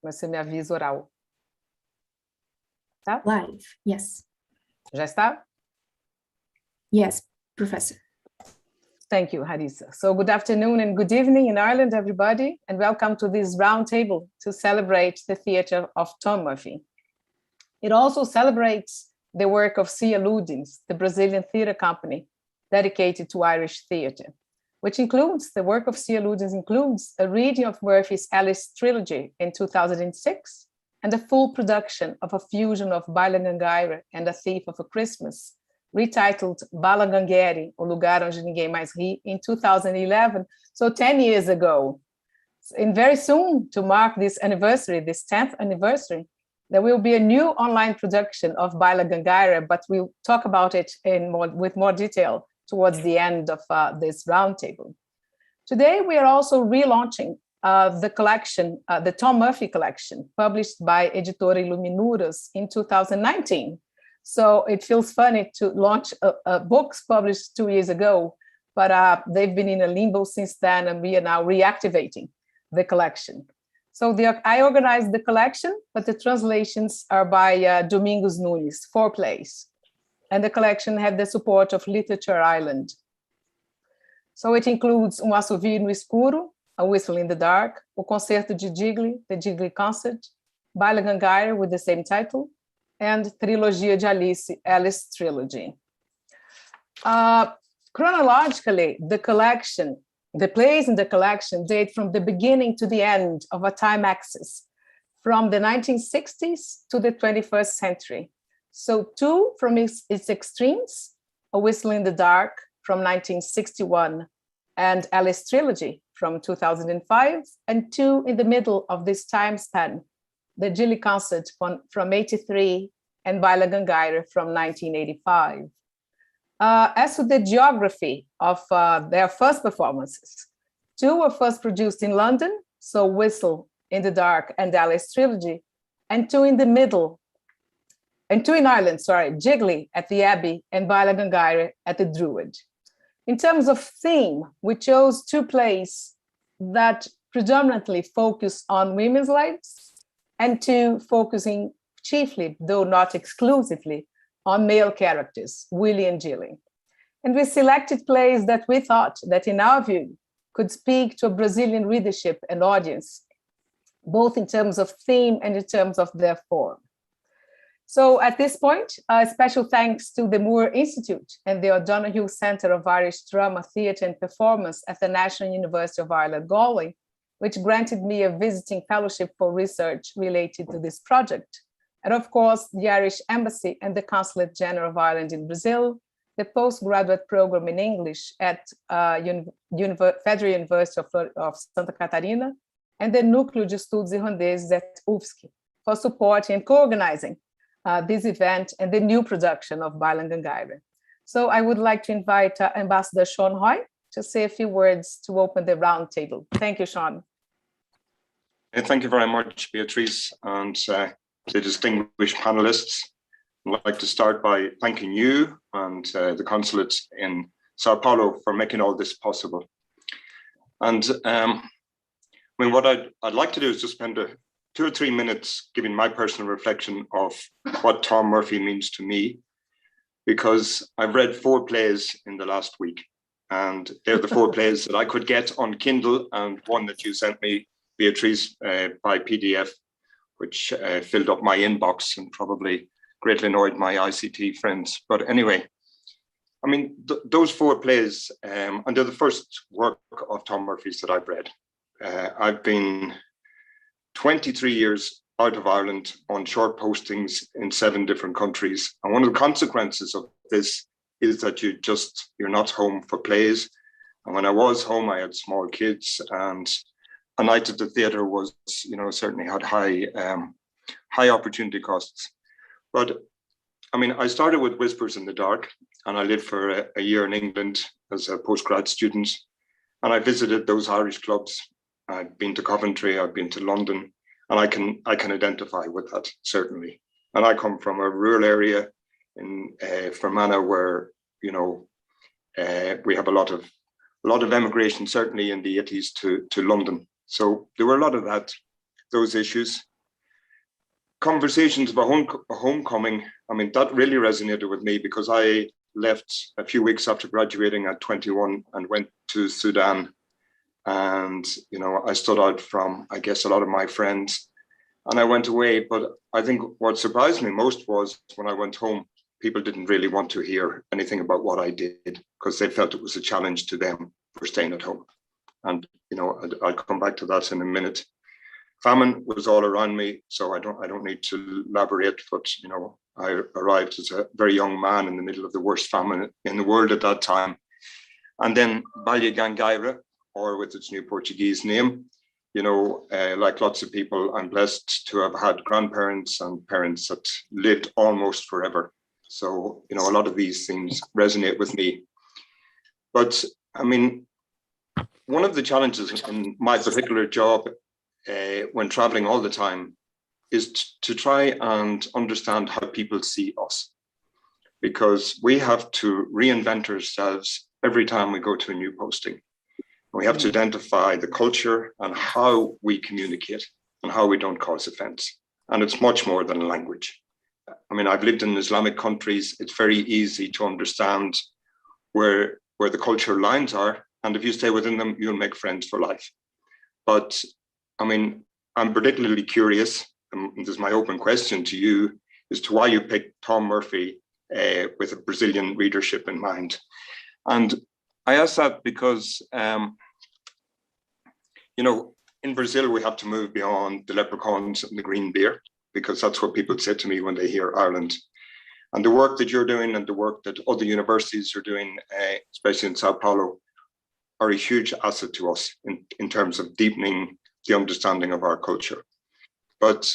Você me avisa oral. Tá? Live, yes. Já está? Yes, Professor. Thank you, Harissa. So good afternoon and good evening in Ireland, everybody, and welcome to this roundtable to celebrate the theatre of Tom Murphy. It also celebrates the work of C.A. Ludens, the Brazilian theatre company dedicated to Irish theatre, which includes, the work of C.A. Ludens includes a reading of Murphy's Alice Trilogy in 2006, and a full production of a fusion of Bailegangaire and A Thief of a Christmas, retitled Bailegangaire, O Lugar Onde Ninguém Mais Ri, in 2011, so 10 years ago. And very soon, to mark this anniversary, this 10th anniversary, there will be a new online production of Bailegangaire, but we'll talk about it with more detail towards the end of this roundtable. Today, we are also relaunching the collection, the Tom Murphy collection, published by Editora Iluminuras in 2019. So it feels funny to launch books published 2 years ago, but they've been in a limbo since then, and we are now reactivating the collection. So I organized the collection, but the translations are by Domingos Nunez, 4 plays. And the collection had the support of Literature Ireland. So it includes assovio no escuro, A Whistle in the Dark, o concerto de Gigli, the Gigli Concert, Bailegangaire with the same title, and Trilogia de Alice, Alice Trilogy. Chronologically, the plays in the collection date from the beginning to the end of a time axis, from the 1960s to the 21st century. So 2 from its extremes, A Whistle in the Dark from 1961, and Alice Trilogy from 2005, and 2 in the middle of this time span, the Gigli Concert from 83 and Bailegangaire from 1985. As to the geography of their first performances, 2 were first produced in London, so Whistle in the Dark and Alice Trilogy, and 2 in the middle, and 2 in Ireland, Gigli at the Abbey and Bailegangaire at the Druid. In terms of theme, we chose 2 plays that predominantly focus on women's lives, and 2 focusing chiefly, though not exclusively, on male characters, Willie and Gilly. And we selected plays that we thought that, in our view, could speak to a Brazilian readership and audience, both in terms of theme and in terms of their form. So at this point, a special thanks to the Moore Institute and the O'Donoghue Centre of Irish Drama, Theatre and Performance at the National University of Ireland, Galway, which granted me a visiting fellowship for research related to this project. And of course, the Irish Embassy and the Consulate General of Ireland in Brazil, the postgraduate program in English at Federal University of Santa Catarina, and the Núcleo de Estudos Irlandeses at UFSC for supporting and co-organizing this event and the new production of Bailegangaire. So I would like to invite Ambassador Sean Hoy to say a few words to open the roundtable. Thank you, Sean. Thank you very much, Beatriz, and the distinguished panelists. I'd like to start by thanking you and the consulate in Sao Paulo for making all this possible. And what I'd like to do is just spend 2 or 3 minutes giving my personal reflection of what Tom Murphy means to me, because I've read 4 plays in the last week, and they're the 4 plays that I could get on Kindle, and one that you sent me, Beatriz, by PDF, which filled up my inbox and probably greatly annoyed my ICT friends. But anyway, I mean, those 4 plays, and they're the first work of Tom Murphy's that I've read. I've been 23 years out of Ireland on short postings in 7 different countries. And one of the consequences of this is that you're not home for plays. And when I was home, I had small kids, and a night at the theatre was, certainly had high opportunity costs. But I mean, I started with Whispers in the Dark, and I lived for a year in England as a postgrad student. And I visited those Irish clubs. I've been to Coventry, I've been to London, and I can identify with that, certainly. And I come from a rural area in Fermanagh where, we have a lot of emigration, certainly in the 80s to London. So there were a lot of those issues. conversations about homecoming, I mean, that really resonated with me because I left a few weeks after graduating at 21 and went to Sudan. And, you know, I stood out from, I guess, a lot of my friends and I went away. But I think what surprised me most was when I went home, people didn't really want to hear anything about what I did because they felt it was a challenge to them for staying at home. And, you know, I'll come back to that in a minute. Famine was all around me, so I don't need to elaborate, but, you know, I arrived as a very young man in the middle of the worst famine in the world at that time. And then Bailegangaire, or with its new Portuguese name, you know, like lots of people, I'm blessed to have had grandparents and parents that lived almost forever. So, you know, a lot of these things resonate with me. But I mean, one of the challenges in my particular job when traveling all the time is to try and understand how people see us, because we have to reinvent ourselves every time we go to a new posting. We have to identify the culture and how we communicate and how we don't cause offense. And it's much more than language. I mean, I've lived in Islamic countries. It's very easy to understand where the cultural lines are. And if you stay within them, you'll make friends for life. But I mean, I'm particularly curious, and this is my open question to you, as to why you picked Tom Murphy with a Brazilian readership in mind. And I ask that because, you know, in Brazil, we have to move beyond the leprechauns and the green beer, because that's what people say to me when they hear Ireland. And the work that you're doing and the work that other universities are doing, especially in Sao Paulo, are a huge asset to us in terms of deepening the understanding of our culture. But,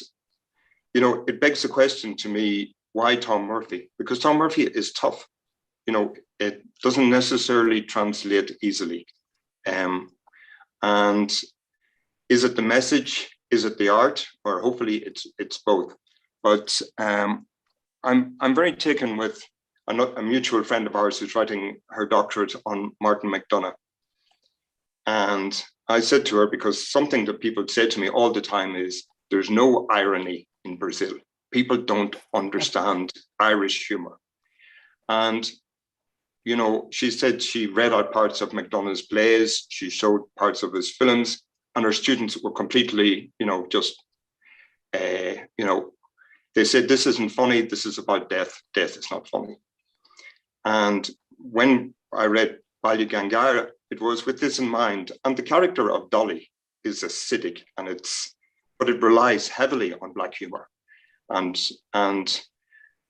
you know, it begs the question to me, why Tom Murphy? Because Tom Murphy is tough. You know, it doesn't necessarily translate easily. And is it the message? Is it the art? Or hopefully it's both. But I'm very taken with a mutual friend of ours who's writing her doctorate on Martin McDonagh. And I said to her, because something that people say to me all the time is, there's no irony in Brazil. People don't understand Irish humor. And, you know, she said she read out parts of McDonagh's plays, she showed parts of his films, and her students were completely, you know, just, you know, they said, this isn't funny, this is about death. Death is not funny. And when I read Bailegangaire, it was with this in mind. And the character of Dolly is acidic, but it relies heavily on Black humor. And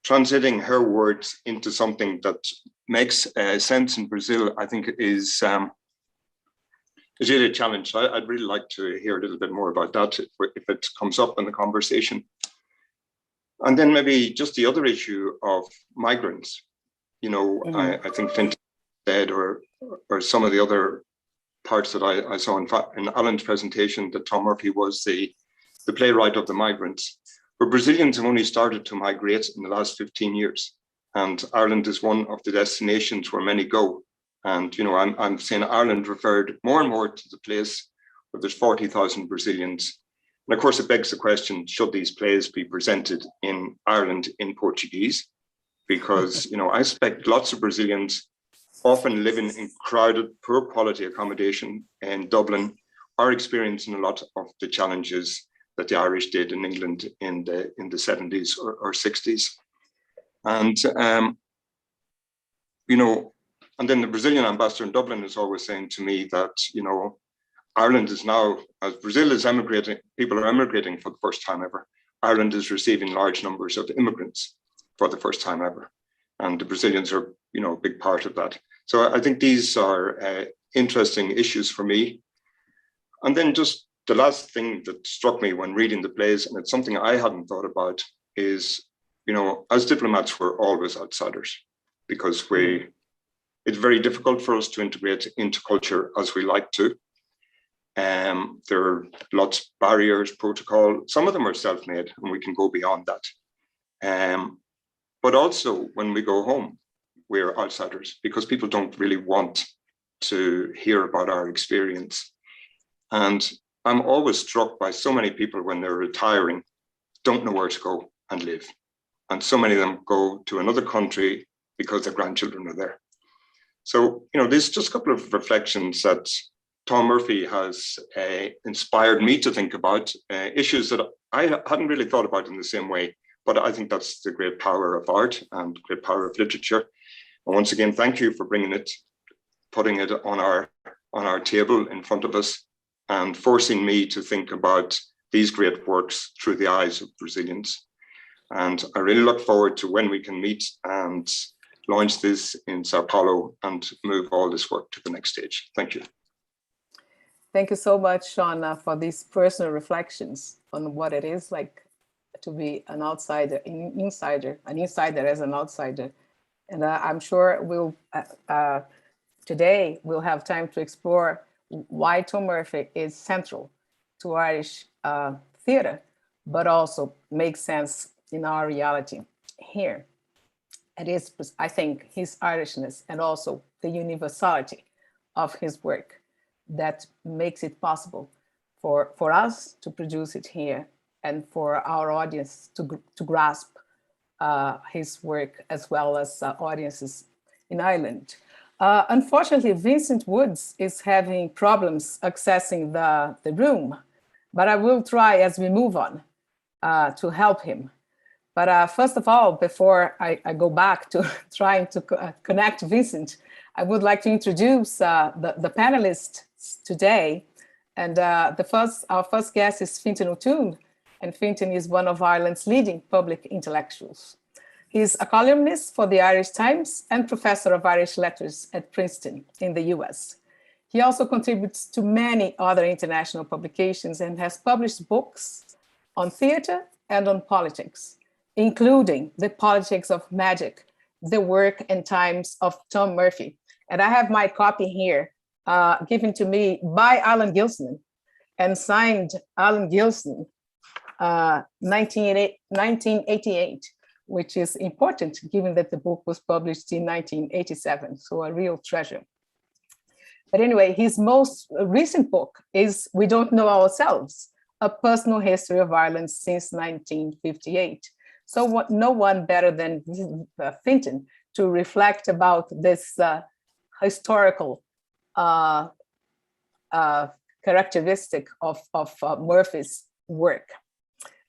translating her words into something that makes sense in Brazil, I think is really a challenge. So I'd really like to hear a little bit more about that if it comes up in the conversation. And then maybe just the other issue of migrants. You know, I think Fintan said, or some of the other parts that I saw in Alan's presentation, that Tom Murphy was the playwright of the migrants. But Brazilians have only started to migrate in the last 15 years. And Ireland is one of the destinations where many go. And, you know, I'm saying Ireland referred more and more to the place where there's 40,000 Brazilians. And of course, it begs the question, should these plays be presented in Ireland in Portuguese? Because, you know, I expect lots of Brazilians often living in crowded, poor quality accommodation in Dublin are experiencing a lot of the challenges that the Irish did in England in the 70s or 60s. And, you know, and then the Brazilian ambassador in Dublin is always saying to me that, you know, Ireland is now, as Brazil is emigrating, people are emigrating for the first time ever. Ireland is receiving large numbers of immigrants for the first time ever. And the Brazilians are, you know, a big part of that. So I think these are interesting issues for me. And then just the last thing that struck me when reading the plays, and it's something I hadn't thought about, is, you know, as diplomats, we're always outsiders because it's very difficult for us to integrate into culture as we like to. There are lots of barriers, protocol. Some of them are self-made, and we can go beyond that. But also, when we go home, we're outsiders because people don't really want to hear about our experience. And I'm always struck by so many people when they're retiring don't know where to go and live. And so many of them go to another country because their grandchildren are there. So, there's just a couple of reflections that Tom Murphy has inspired me to think about, issues that I hadn't really thought about in the same way, but I think that's the great power of art and great power of literature. And once again, thank you for bringing it, putting it on our table in front of us and forcing me to think about these great works through the eyes of Brazilians. And I really look forward to when we can meet and launch this in Sao Paulo and move all this work to the next stage. Thank you. Thank you so much, Sean, for these personal reflections on what it is like to be an outsider, an insider as an outsider. And I'm sure today we'll have time to explore why Tom Murphy is central to Irish theatre, but also makes sense in our reality here. It is, I think, his Irishness and also the universality of his work that makes it possible for us to produce it here and for our audience to grasp his work, as well as audiences in Ireland. Unfortunately, Vincent Woods is having problems accessing the room, but I will try as we move on to help him. But first of all, before I go back to trying to connect Vincent, I would like to introduce the panelists today. And our first guest is Fintan O'Toole, and Fintan is one of Ireland's leading public intellectuals. He's a columnist for the Irish Times and professor of Irish Letters at Princeton in the US. He also contributes to many other international publications and has published books on theatre and on politics, including The Politics of Magic, The Work and Times of Tom Murphy. And I have my copy here, given to me by Alan Gilsenan and signed Alan Gilsenan, 1988, which is important given that the book was published in 1987, so a real treasure. But anyway, his most recent book is We Don't Know Ourselves, A Personal History of Ireland Since 1958. So no one better than Fintan to reflect about this historical characteristic of Murphy's work.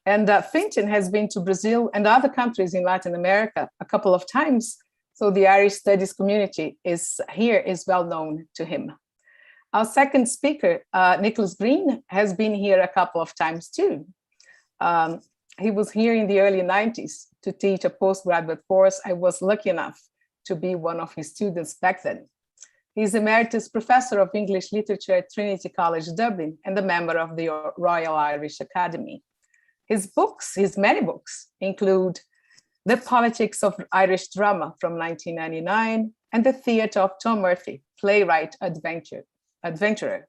And Fintan has been to Brazil and other countries in Latin America a couple of times, so the Irish studies community is well known to him. Our second speaker, Nicholas Grene, has been here a couple of times too. He was here in the early 90s to teach a postgraduate course. I was lucky enough to be one of his students back then. He's Emeritus Professor of English Literature at Trinity College Dublin and a member of the Royal Irish Academy. His many books include The Politics of Irish Drama from 1999 and The Theatre of Tom Murphy, Playwright Adventurer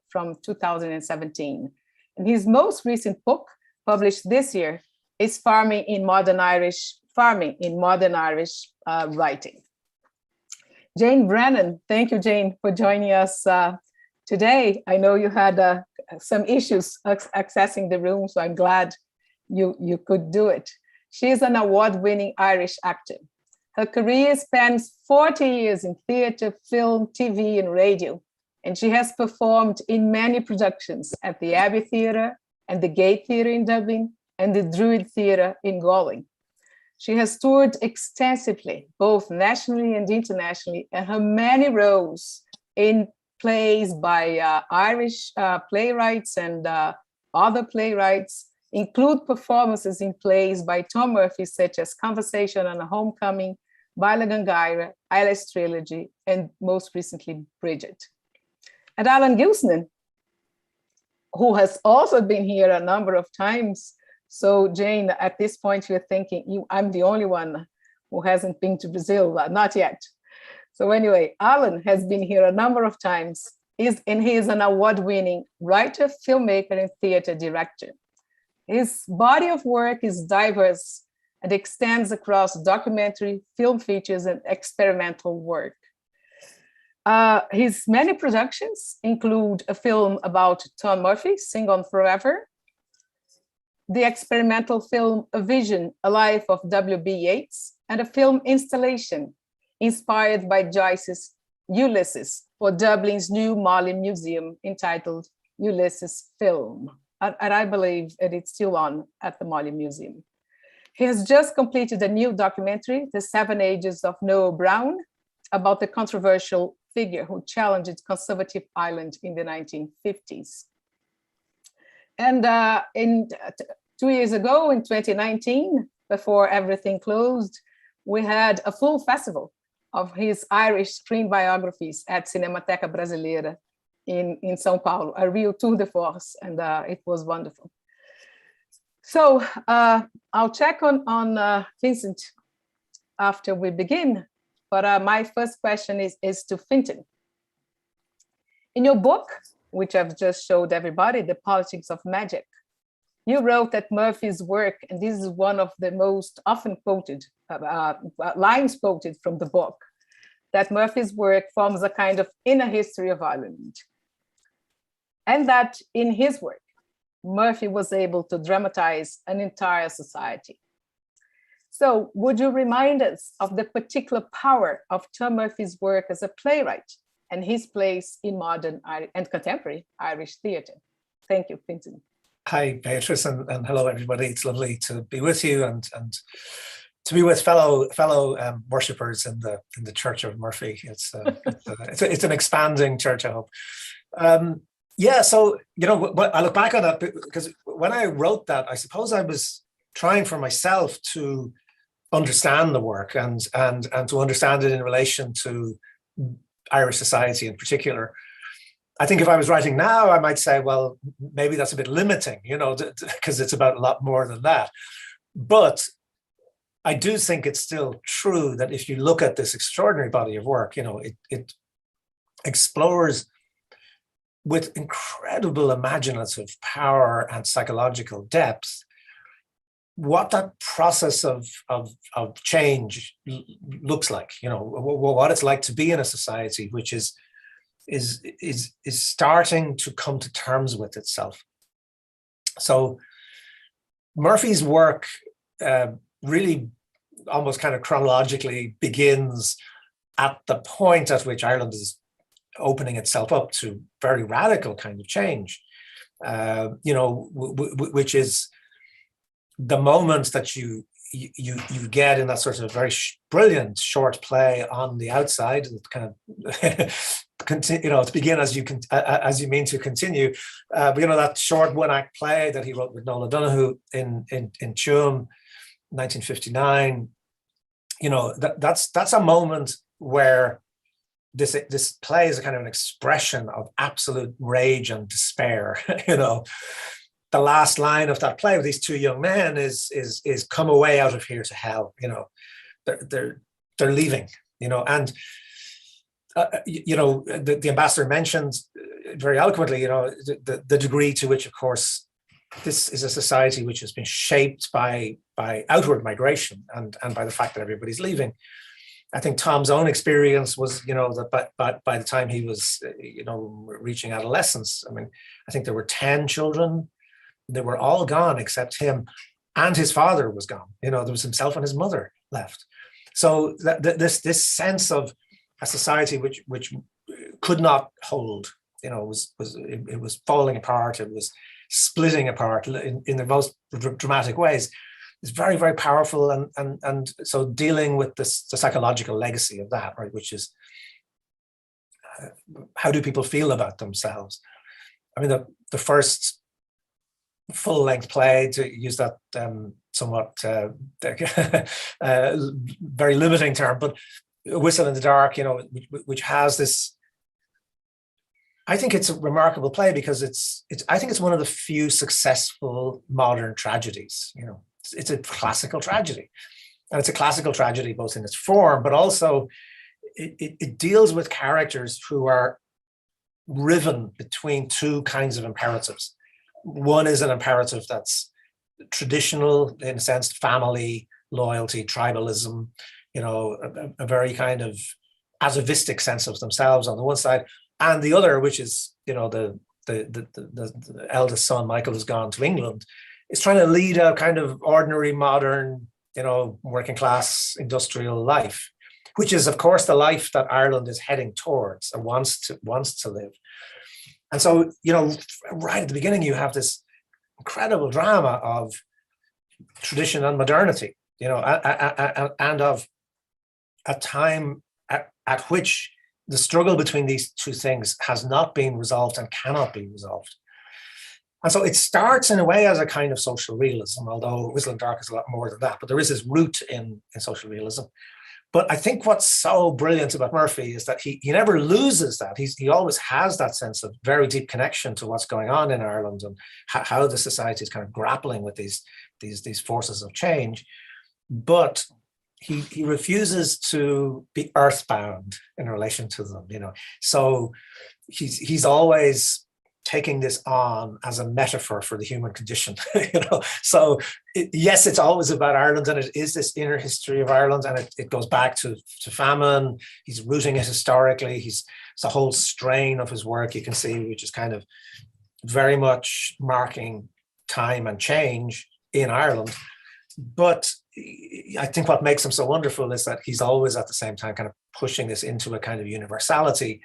from 2017. And his most recent book, published this year, is Farming in Modern Irish Writing. Jane Brennan, thank you, Jane, for joining us today. I know you had some issues accessing the room, so I'm glad you could do it. She is an award-winning Irish actor. Her career spans 40 years in theatre, film, TV, and radio, and she has performed in many productions at the Abbey Theatre and the Gate Theatre in Dublin and the Druid Theatre in Galway. She has toured extensively, both nationally and internationally, and her many roles in plays by Irish playwrights and other playwrights include performances in plays by Tom Murphy, such as Conversation and a Homecoming, Bailegangaire, Alice Trilogy, and most recently, Brigit. And Alan Gilsenan, who has also been here a number of times. So Jane, at this point, you're thinking, I'm the only one who hasn't been to Brazil, not yet. So anyway, Alan has been here a number of times, he is an award-winning writer, filmmaker, and theater director. His body of work is diverse and extends across documentary, film features, and experimental work. His many productions include a film about Tom Murphy, Sing On Forever, the experimental film A Vision, A Life of W.B. Yeats, and a film installation inspired by Joyce's Ulysses for Dublin's new Molly Museum entitled Ulysses Film. And I believe it's still on at the Molly Museum. He has just completed a new documentary, The Seven Ages of Noah Brown, about the controversial figure who challenged conservative Ireland in the 1950s. And 2 years ago, in 2019, before everything closed, we had a full festival of his Irish screen biographies at Cinemateca Brasileira in São Paulo, a real tour de force, and it was wonderful. So I'll check on Vincent after we begin, but my first question is to Fintan. In your book, which I've just showed everybody, The Politics of Magic, you wrote that Murphy's work, and this is one of the most often quoted, lines quoted from the book, that Murphy's work forms a kind of inner history of Ireland. And that in his work, Murphy was able to dramatize an entire society. So would you remind us of the particular power of Tom Murphy's work as a playwright and his place in modern and contemporary Irish theatre? Thank you, Fintan. Hi, Beatrice, and hello, everybody. It's lovely to be with you and to be with fellow worshippers in the Church of Murphy. It's an expanding church, I hope. Yeah, so I look back on that because when I wrote that, I suppose I was trying for myself to understand the work and to understand it in relation to Irish society in particular. I think if I was writing now, I might say, well, maybe that's a bit limiting, because it's about a lot more than that. But I do think it's still true that if you look at this extraordinary body of work, it explores with incredible imaginative power and psychological depth what that process of change looks like, what it's like to be in a society which is starting to come to terms with itself. So Murphy's work really almost kind of chronologically begins at the point at which Ireland is opening itself up to very radical kind of change, which is the moment that you get in that sort of very brilliant short play On the Outside, that kind of to begin as you mean to continue. That short one-act play that he wrote with Noel O'Donoghue in Tuam, 1959. That's a moment where this play is a kind of an expression of absolute rage and despair. The last line of that play with these two young men is "Come away out of here to hell." They're leaving. And the ambassador mentioned very eloquently, the degree to which, of course, this is a society which has been shaped by outward migration and by the fact that everybody's leaving. I think Tom's own experience was, that by the time he was, reaching adolescence, I think there were 10 children. They were all gone except him, and his father was gone. There was himself and his mother left. So this sense of a society which could not hold, it was falling apart. It was splitting apart in the most dramatic ways. It's very, very powerful, and so dealing with the psychological legacy of that, right, which is how do people feel about themselves? The first full-length play, to use that somewhat very limiting term, but Whistle in the Dark, which has this. I think it's a remarkable play because I think it's one of the few successful modern tragedies. It's a classical tragedy, and it's a classical tragedy both in its form, but also it deals with characters who are riven between two kinds of imperatives. One is an imperative that's traditional, in a sense, family, loyalty, tribalism, a very kind of atavistic sense of themselves on the one side, and the other, which is, the eldest son, Michael, has gone to England, is trying to lead a kind of ordinary, modern, working class industrial life, which is, of course, the life that Ireland is heading towards and wants to live. And so, right at the beginning, you have this incredible drama of tradition and modernity, and of a time at which the struggle between these two things has not been resolved and cannot be resolved. And so it starts in a way as a kind of social realism, although Whistling Dark is a lot more than that, but there is this root in social realism. But I think what's so brilliant about Murphy is that he never loses that. He always has that sense of very deep connection to what's going on in Ireland and how the society is kind of grappling with these forces of change. But he refuses to be earthbound in relation to them, So he's always taking this on as a metaphor for the human condition, So yes, it's always about Ireland, and it is this inner history of Ireland, and it goes back to famine. He's rooting it historically. It's a whole strain of his work you can see, which is kind of very much marking time and change in Ireland. But I think what makes him so wonderful is that he's always at the same time kind of pushing this into a kind of universality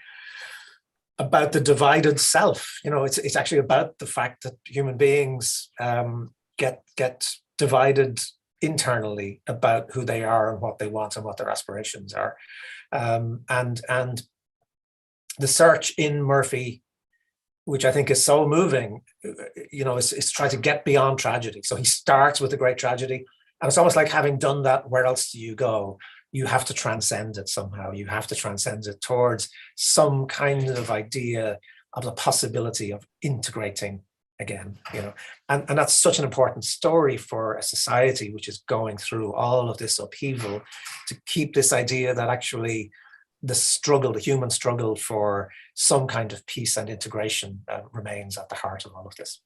about the divided self. It's actually about the fact that human beings get divided internally about who they are and what they want and what their aspirations are. And the search in Murphy, which I think is so moving, is try to get beyond tragedy. So he starts with a great tragedy, and it's almost like, having done that, where else do you go? You have to transcend it somehow. You have to transcend it towards some kind of idea of the possibility of integrating again, and that's such an important story for a society which is going through all of this upheaval, to keep this idea that actually the human struggle for some kind of peace and integration remains at the heart of all of this.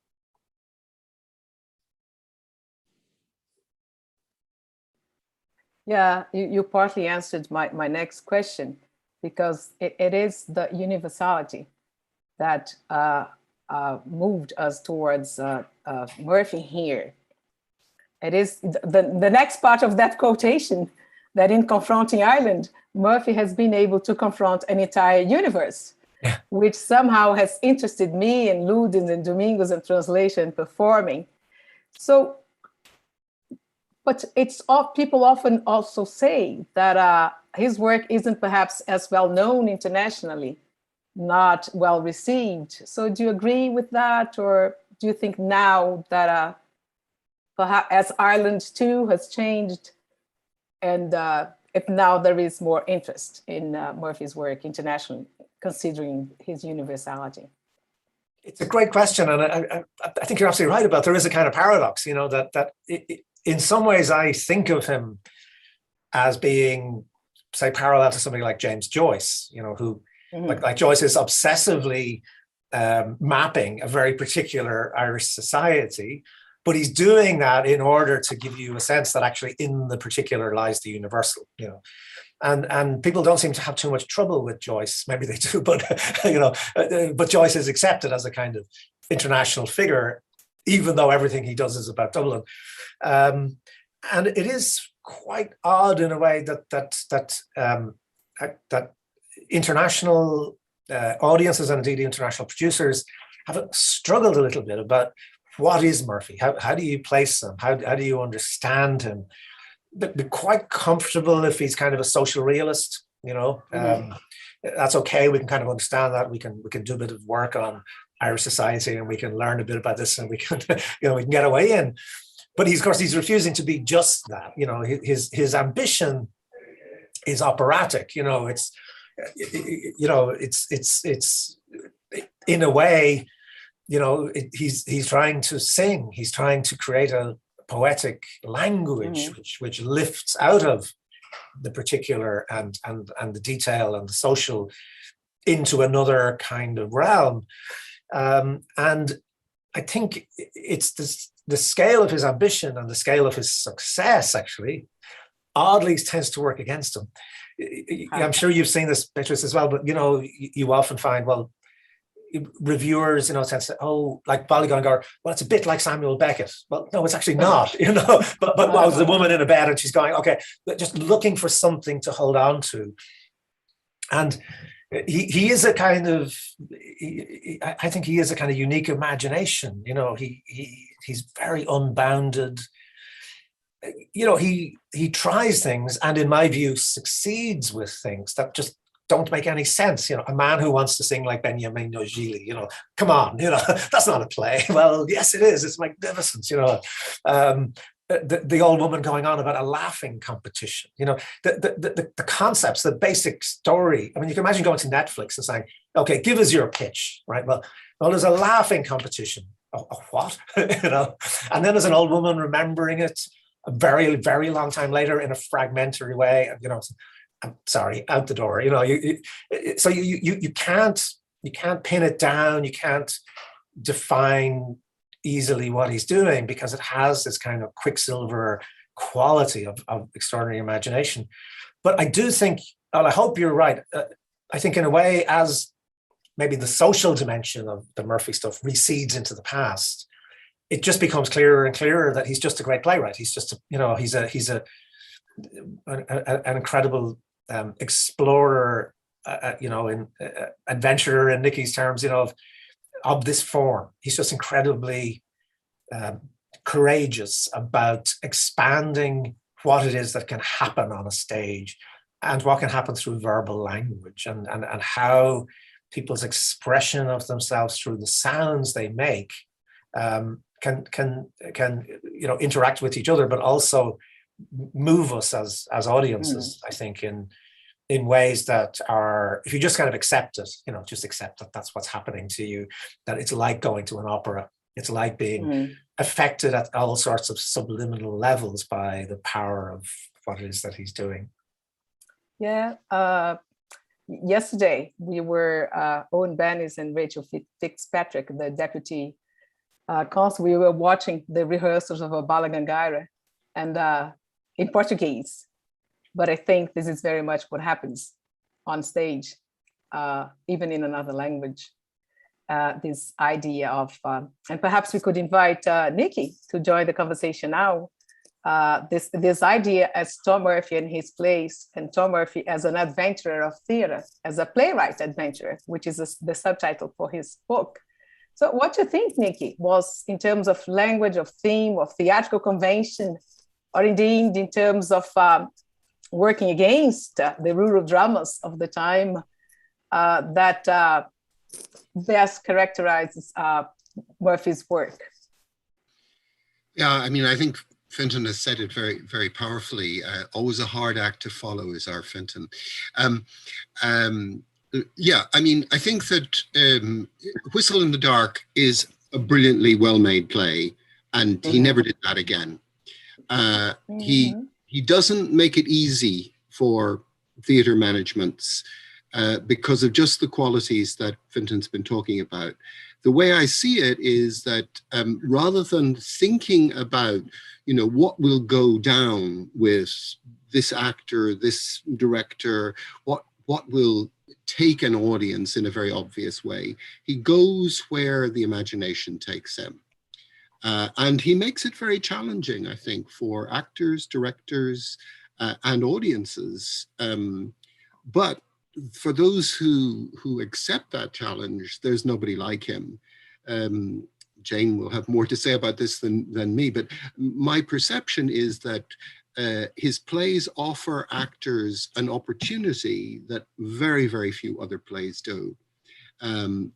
Yeah, you partly answered my next question, because it is the universality that moved us towards Murphy here. It is the next part of that quotation, that in confronting Ireland, Murphy has been able to confront an entire universe, which somehow has interested me and Ludens and Domingos and translation performing. So, but people often also say that his work isn't perhaps as well known internationally, not well received. So do you agree with that? Or do you think now that perhaps as Ireland too has changed, and if now there is more interest in Murphy's work internationally, considering his universality? It's a great question, and I think you're absolutely right about there is a kind of paradox, that in some ways I think of him as being, say, parallel to somebody like James Joyce, who, like Joyce, is obsessively mapping a very particular Irish society, but he's doing that in order to give you a sense that actually in the particular lies the universal, And people don't seem to have too much trouble with Joyce. Maybe they do, but but Joyce is accepted as a kind of international figure, even though everything he does is about Dublin. And it is quite odd in a way that international audiences and indeed international producers have struggled a little bit about what is Murphy. How do you place him? How do you understand him? Be quite comfortable if he's kind of a social realist, that's okay. We can kind of understand that. We can do a bit of work on Irish society, and we can learn a bit about this, and we can we can get away in. But of course he's refusing to be just that. His ambition is operatic. It's in a way, he's trying to sing. He's trying to create a poetic language which lifts out of the particular and the detail and the social into another kind of realm. And I think it's the scale of his ambition and the scale of his success actually oddly tends to work against him. I'm sure you've seen this, Beatriz, as well, but you often find, well, reviewers, sense that, oh, like Bailegangaire, well, it's a bit like Samuel Beckett. Well, no, it's actually not, but well, the woman in a bed and she's going, okay, just looking for something to hold on to. And he is a kind of, I think he is a kind of unique imagination. He's very unbounded. He tries things and in my view succeeds with things that just don't make any sense. A man who wants to sing like Benjamin Gigli, come on, that's not a play. Well, yes, it is. It's magnificent, the old woman going on about a laughing competition, the concepts, the basic story. I mean, you can imagine going to Netflix and saying, okay, give us your pitch, right? Well, there's a laughing competition. A what? And then there's an old woman remembering it a very, very long time later in a fragmentary way, I'm sorry, out the door. So you can't pin it down. You can't define easily what he's doing because it has this kind of quicksilver quality of extraordinary imagination. But I do think, well, I hope you're right. I think in a way, as maybe the social dimension of the Murphy stuff recedes into the past, it just becomes clearer and clearer that he's just a great playwright. He's just, he's an incredible explorer, in adventurer in Nicky's terms, of this form. He's just incredibly courageous about expanding what it is that can happen on a stage and what can happen through verbal language and how people's expression of themselves through the sounds they make can interact with each other, but also move us as audiences, I think, in ways that are, if you just kind of accept it, just accept that that's what's happening to you, that it's like going to an opera. It's like being affected at all sorts of subliminal levels by the power of what it is that he's doing. Yeah. Yesterday, we were, Owen Bennis and Rachel Fitzpatrick, the deputy consul, we were watching the rehearsals of a Bailegangaire and in Portuguese. But I think this is very much what happens on stage, even in another language. This idea of, and perhaps we could invite Nicky to join the conversation now. This idea as Tom Murphy and his plays, and Tom Murphy as an adventurer of theater, as a playwright adventurer, which is the subtitle for his book. So what do you think, Nicky, was in terms of language, of theme, of theatrical convention, or indeed in terms of working against the rural dramas of the time that best characterizes Murphy's work? Yeah, I mean, I think Fintan has said it very, very powerfully. Always a hard act to follow is our Fintan. Yeah, I mean, I think that Whistle in the Dark is a brilliantly well-made play, and he never did that again. He doesn't make it easy for theatre managements because of just the qualities that Fintan's been talking about. The way I see it is that rather than thinking about, what will go down with this actor, this director, what will take an audience in a very obvious way, he goes where the imagination takes him. And he makes it very challenging, I think, for actors, directors, and audiences. But for those who accept that challenge, there's nobody like him. Jane will have more to say about this than me, but my perception is that his plays offer actors an opportunity that very, very few other plays do.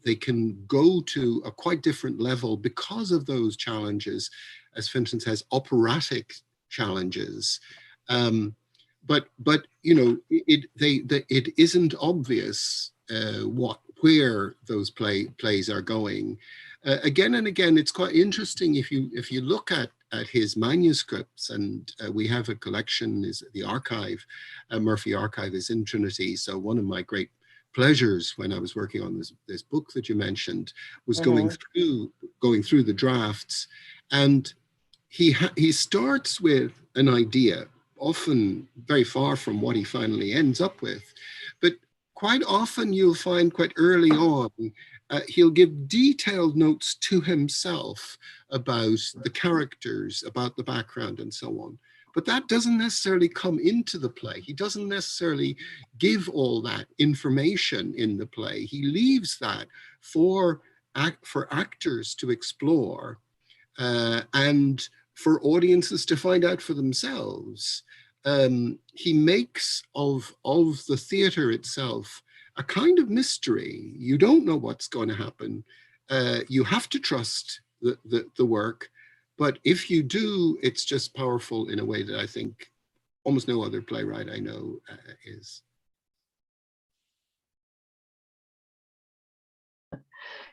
They can go to a quite different level because of those challenges, as Fintan says, operatic challenges. But it isn't obvious where those plays are going. Again and again, it's quite interesting if you look at his manuscripts, and we have a collection, is the archive, Murphy Archive is in Trinity. So one of my great pleasures when I was working on this book that you mentioned was going through the drafts, and he starts with an idea, often very far from what he finally ends up with, but quite often you'll find quite early on, he'll give detailed notes to himself about the characters, about the background and so on. But that doesn't necessarily come into the play. He doesn't necessarily give all that information in the play. He leaves that for actors to explore and for audiences to find out for themselves. He makes of the theatre itself a kind of mystery. You don't know what's going to happen. You have to trust the work, but if you do, it's just powerful in a way that I think almost no other playwright I know is.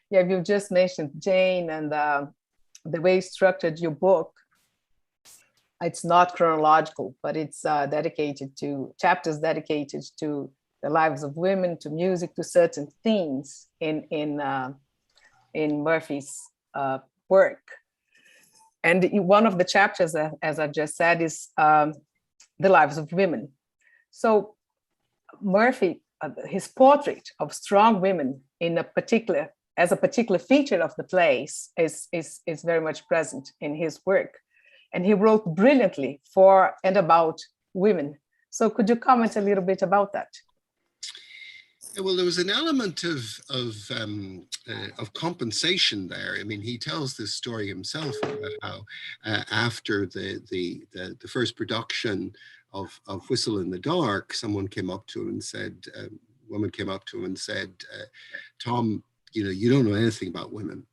Yeah, you just mentioned Jane and the way you structured your book. It's not chronological, but it's dedicated to chapters dedicated to the lives of women, to music, to certain themes in Murphy's work. And one of the chapters, as I just said, is the lives of women. So Murphy, his portrait of strong women as a particular feature of the plays is very much present in his work. And he wrote brilliantly for and about women. So could you comment a little bit about that? Yeah, well, there was an element of compensation there. I mean, he tells this story himself about how after the first production of Whistle in the Dark, someone came up to him and said, a woman came up to him and said, Tom, you know, you don't know anything about women.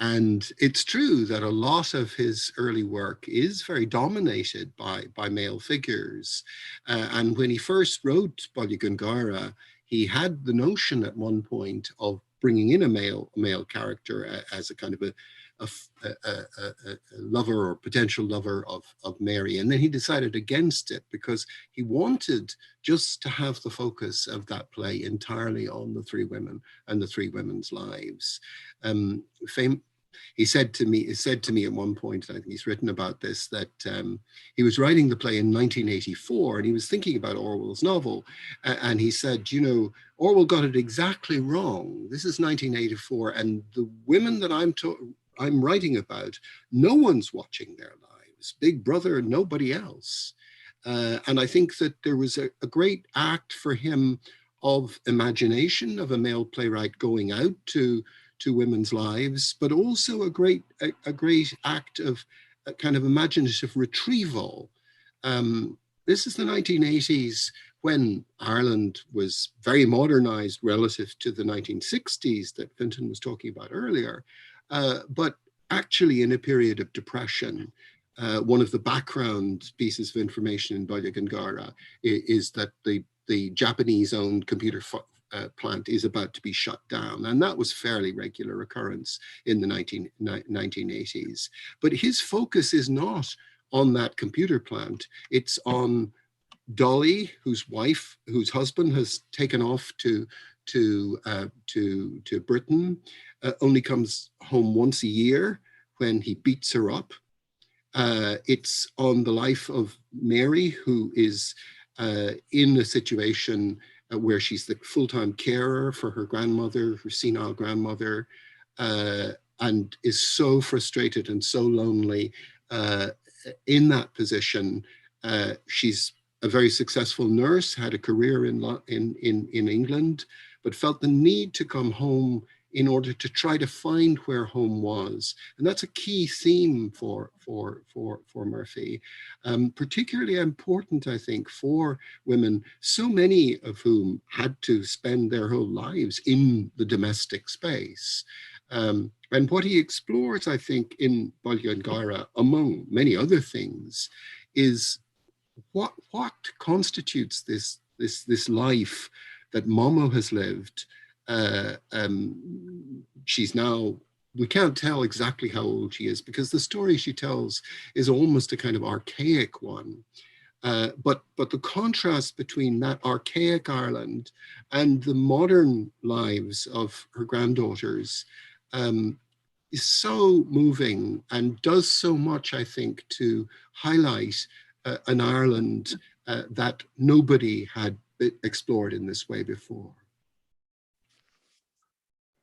And it's true that a lot of his early work is very dominated by male figures. And when he first wrote Bailegangaire, he had the notion at one point of bringing in a male character as a kind of a lover or potential lover of Mary. And then he decided against it because he wanted just to have the focus of that play entirely on the three women and the three women's lives. He said to me at one point, I think he's written about this, that he was writing the play in 1984 and he was thinking about Orwell's novel. And he said, you know, Orwell got it exactly wrong. This is 1984 and the women that I'm writing about, no one's watching their lives. Big Brother, nobody else. And I think that there was a great act for him of imagination of a male playwright going out to women's lives, but also a great act of a kind of imaginative retrieval. This is the 1980s when Ireland was very modernized relative to the 1960s that Fintan was talking about earlier, but actually in a period of depression. One of the background pieces of information in Bailegangaire is that the Japanese-owned computer plant is about to be shut down. And that was fairly regular occurrence in the 1980s. But his focus is not on that computer plant. It's on Dolly, whose husband has taken off to Britain, only comes home once a year when he beats her up. It's on the life of Mary, who is in a situation where she's the full-time carer for her grandmother, her senile grandmother, and is so frustrated and so lonely in that position. She's a very successful nurse, had a career in England, but felt the need to come home in order to try to find where home was. And that's a key theme for Murphy. Particularly important, I think, for women, so many of whom had to spend their whole lives in the domestic space. And what he explores, I think, in Bailegangaire, among many other things, is what constitutes this life that Momo has lived. She's now, we can't tell exactly how old she is because the story she tells is almost a kind of archaic one. But the contrast between that archaic Ireland and the modern lives of her granddaughters is so moving and does so much, I think, to highlight an Ireland that nobody had explored in this way before.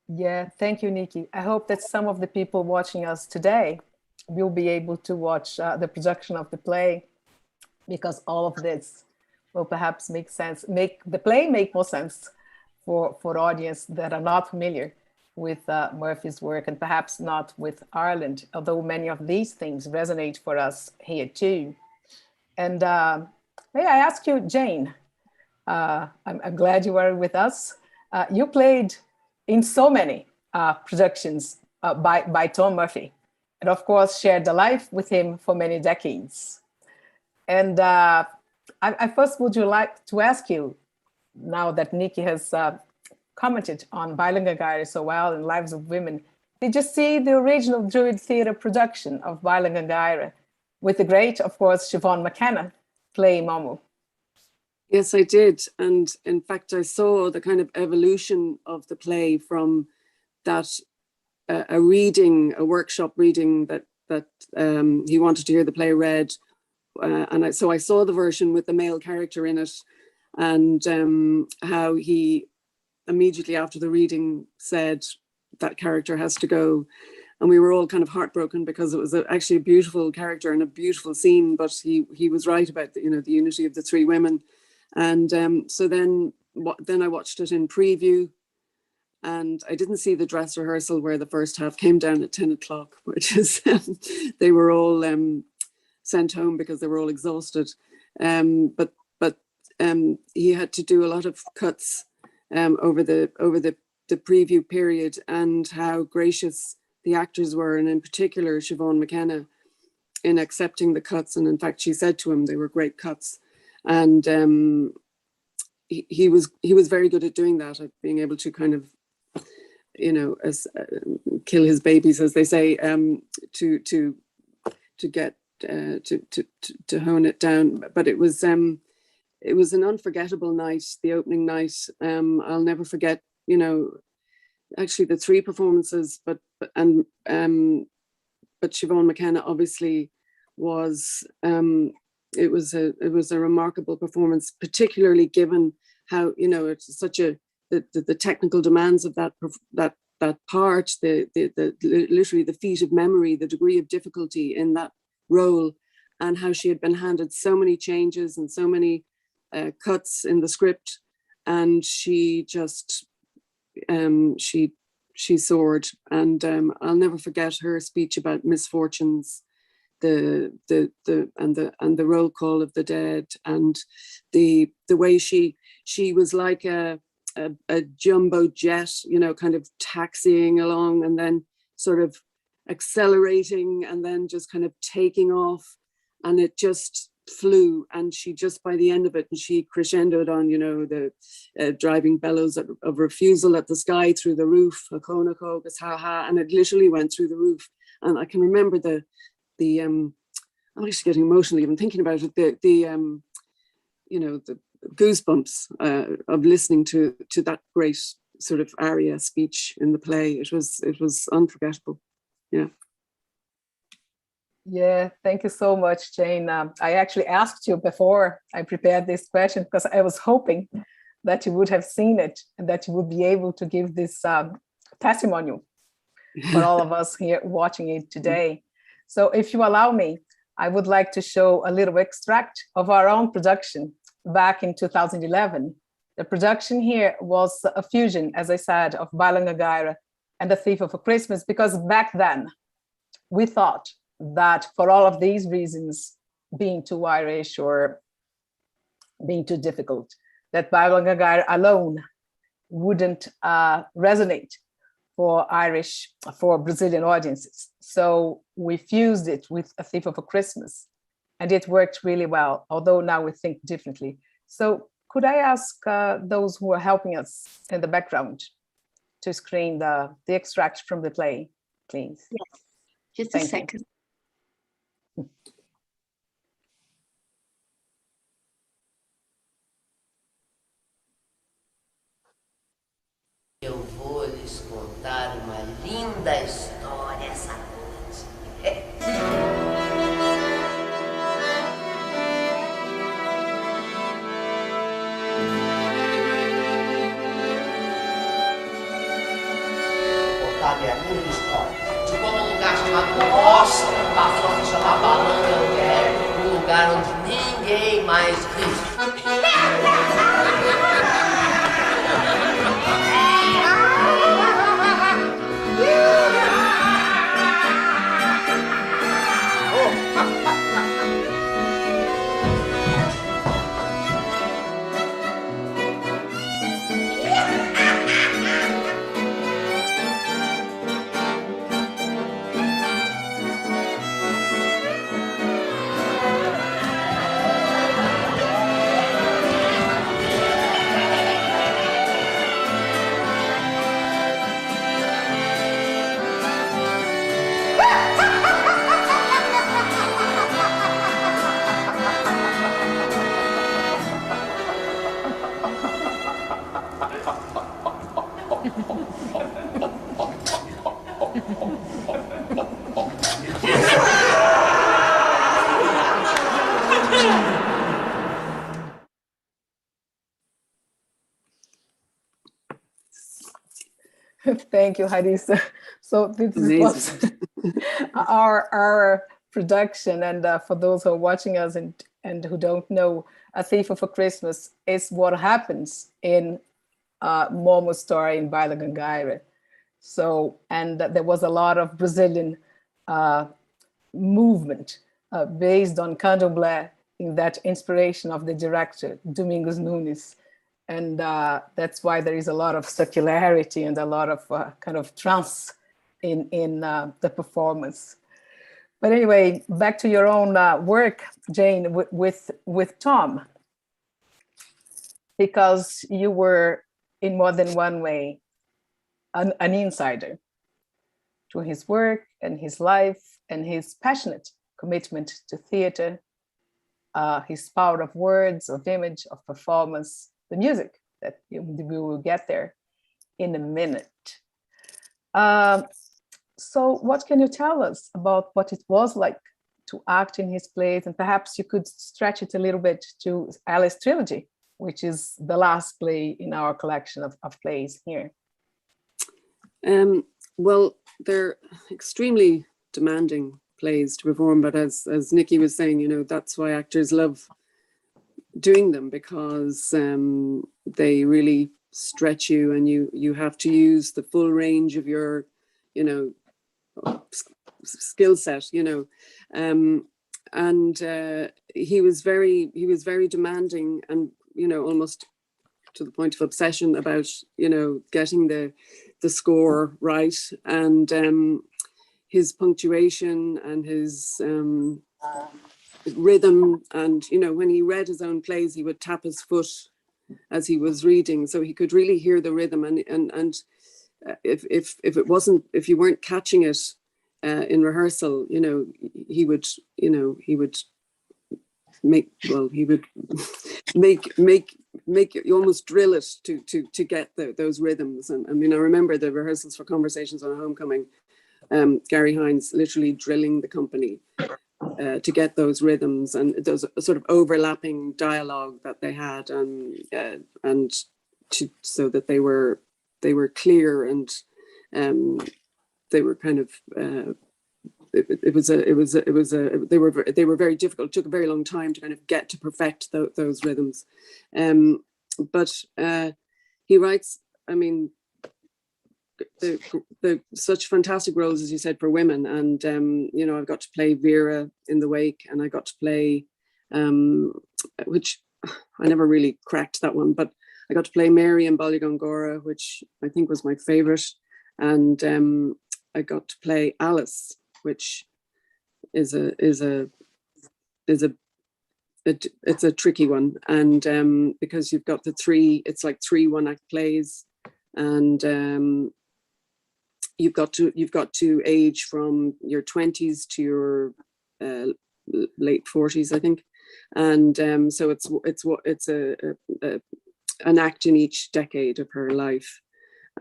Yeah, thank you, Nikki. I hope that some of the people watching us today will be able to watch the production of the play, because all of this will perhaps make sense, make the play make more sense for audience that are not familiar with Murphy's work, and perhaps not with Ireland, although many of these things resonate for us here too. And may I ask you, Jane, I'm glad you were with us. You played in so many productions by Tom Murphy, and of course shared the life with him for many decades. And I first would like to ask you, now that Nikki has commented on Bailegangaire so well in Lives of Women, did you see the original Druid Theatre production of Bailegangaire with the great, of course, Siobhan McKenna playing Momo? Yes, I did. And in fact, I saw the kind of evolution of the play from that, a workshop reading that he wanted to hear the play read. So I saw the version with the male character in it, and how he immediately after the reading said that character has to go. And we were all kind of heartbroken because it was actually a beautiful character and a beautiful scene, but he was right about the unity of the three women. And so then I watched it in preview, and I didn't see the dress rehearsal where the first half came down at 10 o'clock, which is, they were all sent home because they were all exhausted. But he had to do a lot of cuts over the preview period, and how gracious the actors were, and in particular Siobhan McKenna, in accepting the cuts. And in fact, she said to him they were great cuts. And he was very good at doing that, at being able to kind of, kill his babies, as they say, to get to hone it down. But it was an unforgettable night, the opening night. I'll never forget, actually the three performances, but Siobhan McKenna obviously was. It was a remarkable performance, particularly given how it's such the technical demands of that part, literally the feat of memory, the degree of difficulty in that role, and how she had been handed so many changes and so many cuts in the script, and she just she soared. And I'll never forget her speech about misfortunes, the roll call of the dead, and the way she was like a jumbo jet, kind of taxiing along and then sort of accelerating and then just kind of taking off, and it just flew. And she just, by the end of it, and she crescendoed on the driving bellows of refusal at the sky through the roof, and it literally went through the roof. And I can remember I'm actually getting emotional even thinking about it. The goosebumps of listening to that great sort of aria speech in the play. It was unforgettable. Yeah. Yeah, thank you so much, Jane. I actually asked you before I prepared this question because I was hoping that you would have seen it and that you would be able to give this testimonial for all of us here watching it today. So if you allow me, I would like to show a little extract of our own production back in 2011. The production here was a fusion, as I said, of Bailegangaire and The Thief of a Christmas, because back then we thought that for all of these reasons, being too Irish or being too difficult, that Bailegangaire alone wouldn't resonate for Brazilian audiences. So we fused it with A Thief of a Christmas, and it worked really well, although now we think differently. So could I ask those who are helping us in the background to screen the extract from the play, please? Yes, just Thank a second. Eu vou lhes contar uma linda história essa noite. sabe a minha história. De como um lugar chamado Grocer passou a se chamar Bailegangaire, um lugar onde ninguém mais ri. Thank you, Harissa. So this was our production, and for those who are watching us and who don't know, A Thief for Christmas is what happens in Momo's story in Bailegangaire. So, and there was a lot of Brazilian movement based on candomblé, in that inspiration of the director, Domingos Nunez. And that's why there is a lot of circularity and a lot of kind of trance in the performance. But anyway, back to your own work, Jane, with Tom, because you were in more than one way an insider to his work and his life and his passionate commitment to theater, his power of words, of image, of performance, the music that we will get there in a minute. So what can you tell us about what it was like to act in his plays? And perhaps you could stretch it a little bit to Alice Trilogy, which is the last play in our collection of plays here. Well, they're extremely demanding plays to perform, but as Nikki was saying, you know, that's why actors love doing them, because they really stretch you, and you have to use the full range of your, you know, skill set, you know. He was very demanding, and, you know, almost to the point of obsession about, you know, getting the score right, and his punctuation and his rhythm. And, you know, when he read his own plays, he would tap his foot as he was reading, so he could really hear the rhythm. And if you weren't catching it in rehearsal, you know, he would make you almost drill it to get those rhythms. And I mean, I remember the rehearsals for Conversations on a Homecoming, Gary Hines literally drilling the company to get those rhythms and those sort of overlapping dialogue that they had, and so that they were clear, and they were kind of they were very difficult. It took a very long time to kind of get to perfect those rhythms. But he writes, I mean, the such fantastic roles, as you said, for women. And you know, I've got to play Vera in The Wake, and I got to play which I never really cracked that one, but I got to play Mary in Bailegangaire, which I think was my favorite. And I got to play Alice, which is a tricky one. And because you've got it's like 3 one-act plays, and you've got to age from your 20s to your late 40s, I think. And so it's an act in each decade of her life.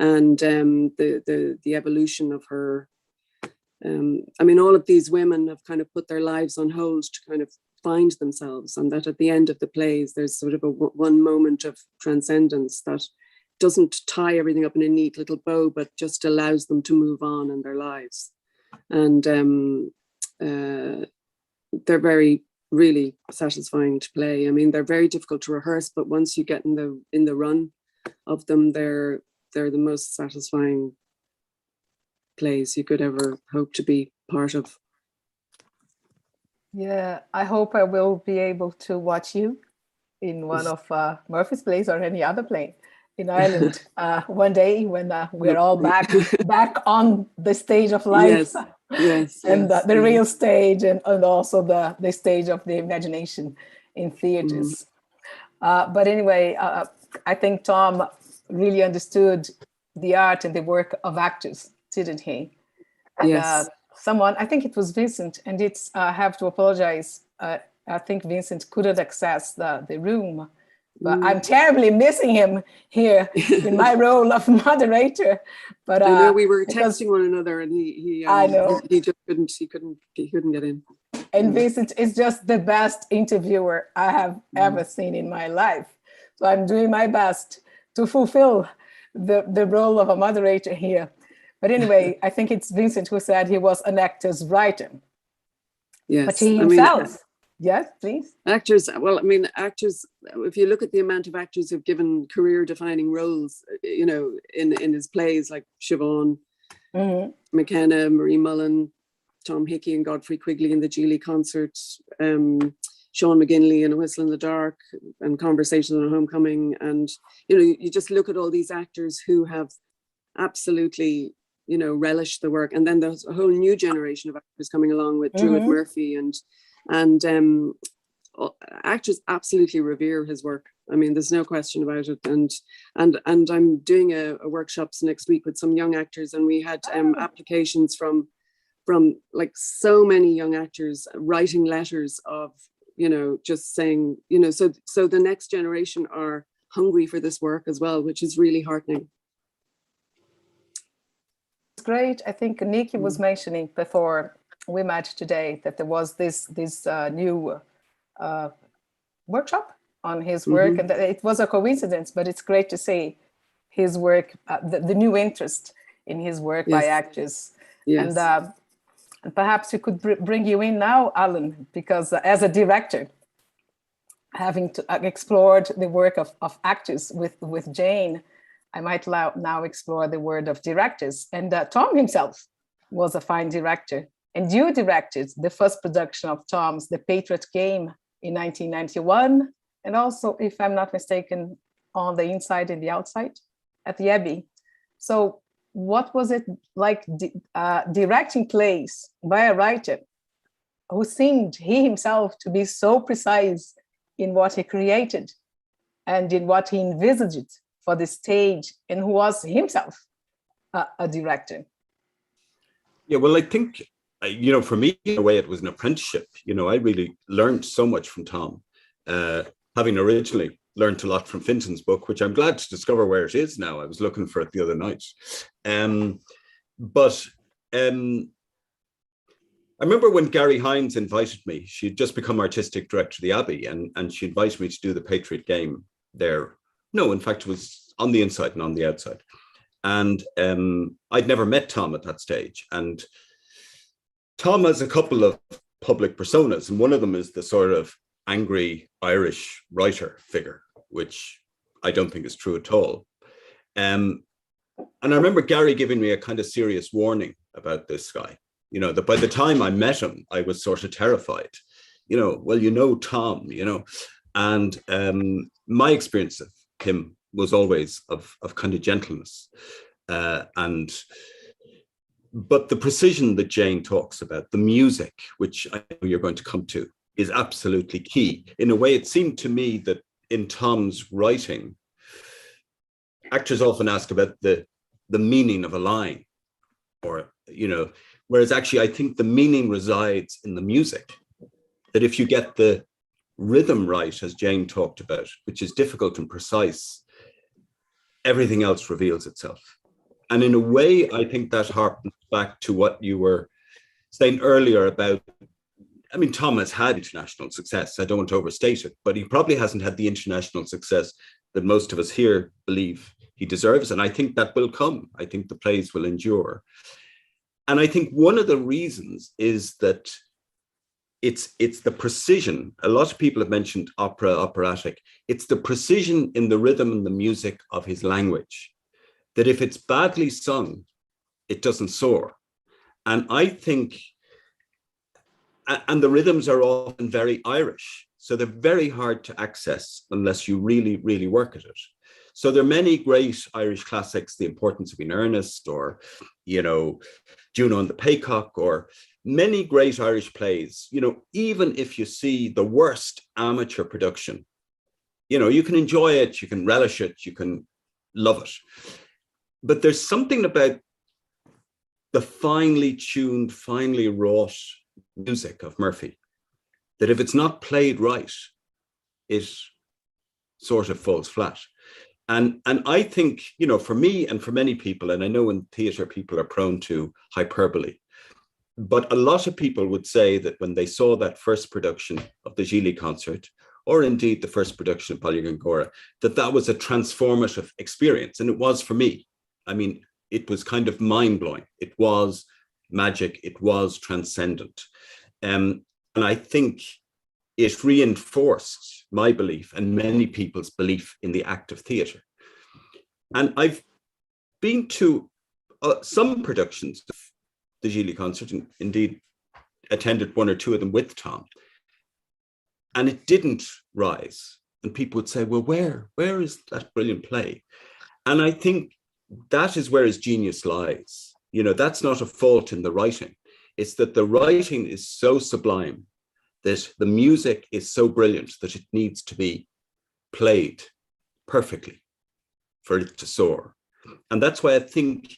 And the evolution of her, I mean, all of these women have kind of put their lives on hold to kind of find themselves, and that at the end of the plays there's sort of one moment of transcendence that doesn't tie everything up in a neat little bow, but just allows them to move on in their lives. And they're very, really satisfying to play. I mean, they're very difficult to rehearse, but once you get in the run of them, they're the most satisfying plays you could ever hope to be part of. Yeah, I hope I will be able to watch you in one of Murphy's plays or any other play in Ireland one day when we're all back on the stage of life. Yes. And the real stage and also the stage of the imagination in theaters. But anyway, I think Tom really understood the art and the work of actors, didn't he? And, yes. Someone, I think it was Vincent, and it's I have to apologize. I think Vincent couldn't access the room, but I'm terribly missing him here in my role of moderator. But I know we were texting one another, and he I know he just couldn't get in. And Vincent is just the best interviewer I have ever seen in my life. So I'm doing my best to fulfill the role of a moderator here. But anyway, I think it's Vincent who said he was an actor's writer. Yes. But he himself, yes, please. Actors, well, I mean, actors, if you look at the amount of actors who've given career-defining roles, you know, in his plays, like Siobhan, McKenna, Marie Mullen, Tom Hickey and Godfrey Quigley in the Gigli Concert, Sean McGinley in A Whistle in the Dark, and Conversations on a Homecoming. And, you know, you just look at all these actors who have absolutely, you know, relish the work. And then there's a whole new generation of actors coming along with Druid Murphy and actors absolutely revere his work. I mean, there's no question about it. And I'm doing a workshops next week with some young actors, and we had applications from like so many young actors writing letters of, you know, just saying, you know, so the next generation are hungry for this work as well, which is really heartening. Great. I think Nikki was mentioning before we met today that there was this new workshop on his work, and it was a coincidence, but it's great to see his work, the new interest in his work by actors. Yes. And perhaps we could bring you in now, Alan, because as a director, having explored the work of actors with Jane, I might now explore the word of directors. And Tom himself was a fine director. And you directed the first production of Tom's The Patriot Game in 1991. And also, if I'm not mistaken, On the Inside and the Outside at the Abbey. So what was it like directing plays by a writer who seemed he himself to be so precise in what he created and in what he envisaged for the stage, and who was himself a director? Yeah, well, I think, you know, for me, in a way, it was an apprenticeship. You know, I really learned so much from Tom, having originally learned a lot from Fintan's book, which I'm glad to discover where it is now. I was looking for it the other night. But I remember when Gary Hines invited me, she'd just become artistic director of the Abbey, and she invited me to do the Patriot Game there. No, in fact, it was On the Inside and On the Outside. And I'd never met Tom at that stage. And Tom has a couple of public personas, and one of them is the sort of angry Irish writer figure, which I don't think is true at all. And I remember Gary giving me a kind of serious warning about this guy, you know, that by the time I met him, I was sort of terrified, you know, well, you know, Tom, you know, and my experience of him was always of kind of gentleness. But the precision that Jane talks about, the music, which I know you're going to come to, is absolutely key. In a way, it seemed to me that in Tom's writing, actors often ask about the meaning of a line, or, you know, whereas actually I think the meaning resides in the music. That if you get the rhythm right, as Jane talked about, which is difficult and precise, everything else reveals itself. And in a way, I think that harkens back to what you were saying earlier about, I mean, Tom has had international success. I don't want to overstate it, but he probably hasn't had the international success that most of us here believe he deserves. And I think that will come. I think the plays will endure. And I think one of the reasons is that it's the precision. A lot of people have mentioned opera, operatic. It's the precision in the rhythm and the music of his language, that if it's badly sung, it doesn't soar. And I think, and the rhythms are often very Irish, so they're very hard to access unless you really, really work at it. So there are many great Irish classics, The Importance of Being Earnest, or, you know, Juno and the Paycock, or many great Irish plays. You know, even if you see the worst amateur production, you know, you can enjoy it, you can relish it, you can love it. But there's something about the finely tuned, finely wrought music of Murphy that if it's not played right, it sort of falls flat. And I think, you know, for me and for many people, and I know in theatre people are prone to hyperbole, but a lot of people would say that when they saw that first production of the Gigli Concert, or indeed the first production of Bailegangaire, that was a transformative experience. And it was for me. I mean, it was kind of mind-blowing. It was magic. It was transcendent. And I think it reinforced my belief and many people's belief in the act of theatre. And I've been to some productions of the Gigli Concert, and indeed attended one or two of them with Tom, and it didn't rise. And people would say, well, where is that brilliant play? And I think that is where his genius lies. You know, that's not a fault in the writing. It's that the writing is so sublime, that the music is so brilliant that it needs to be played perfectly for it to soar. And that's why I think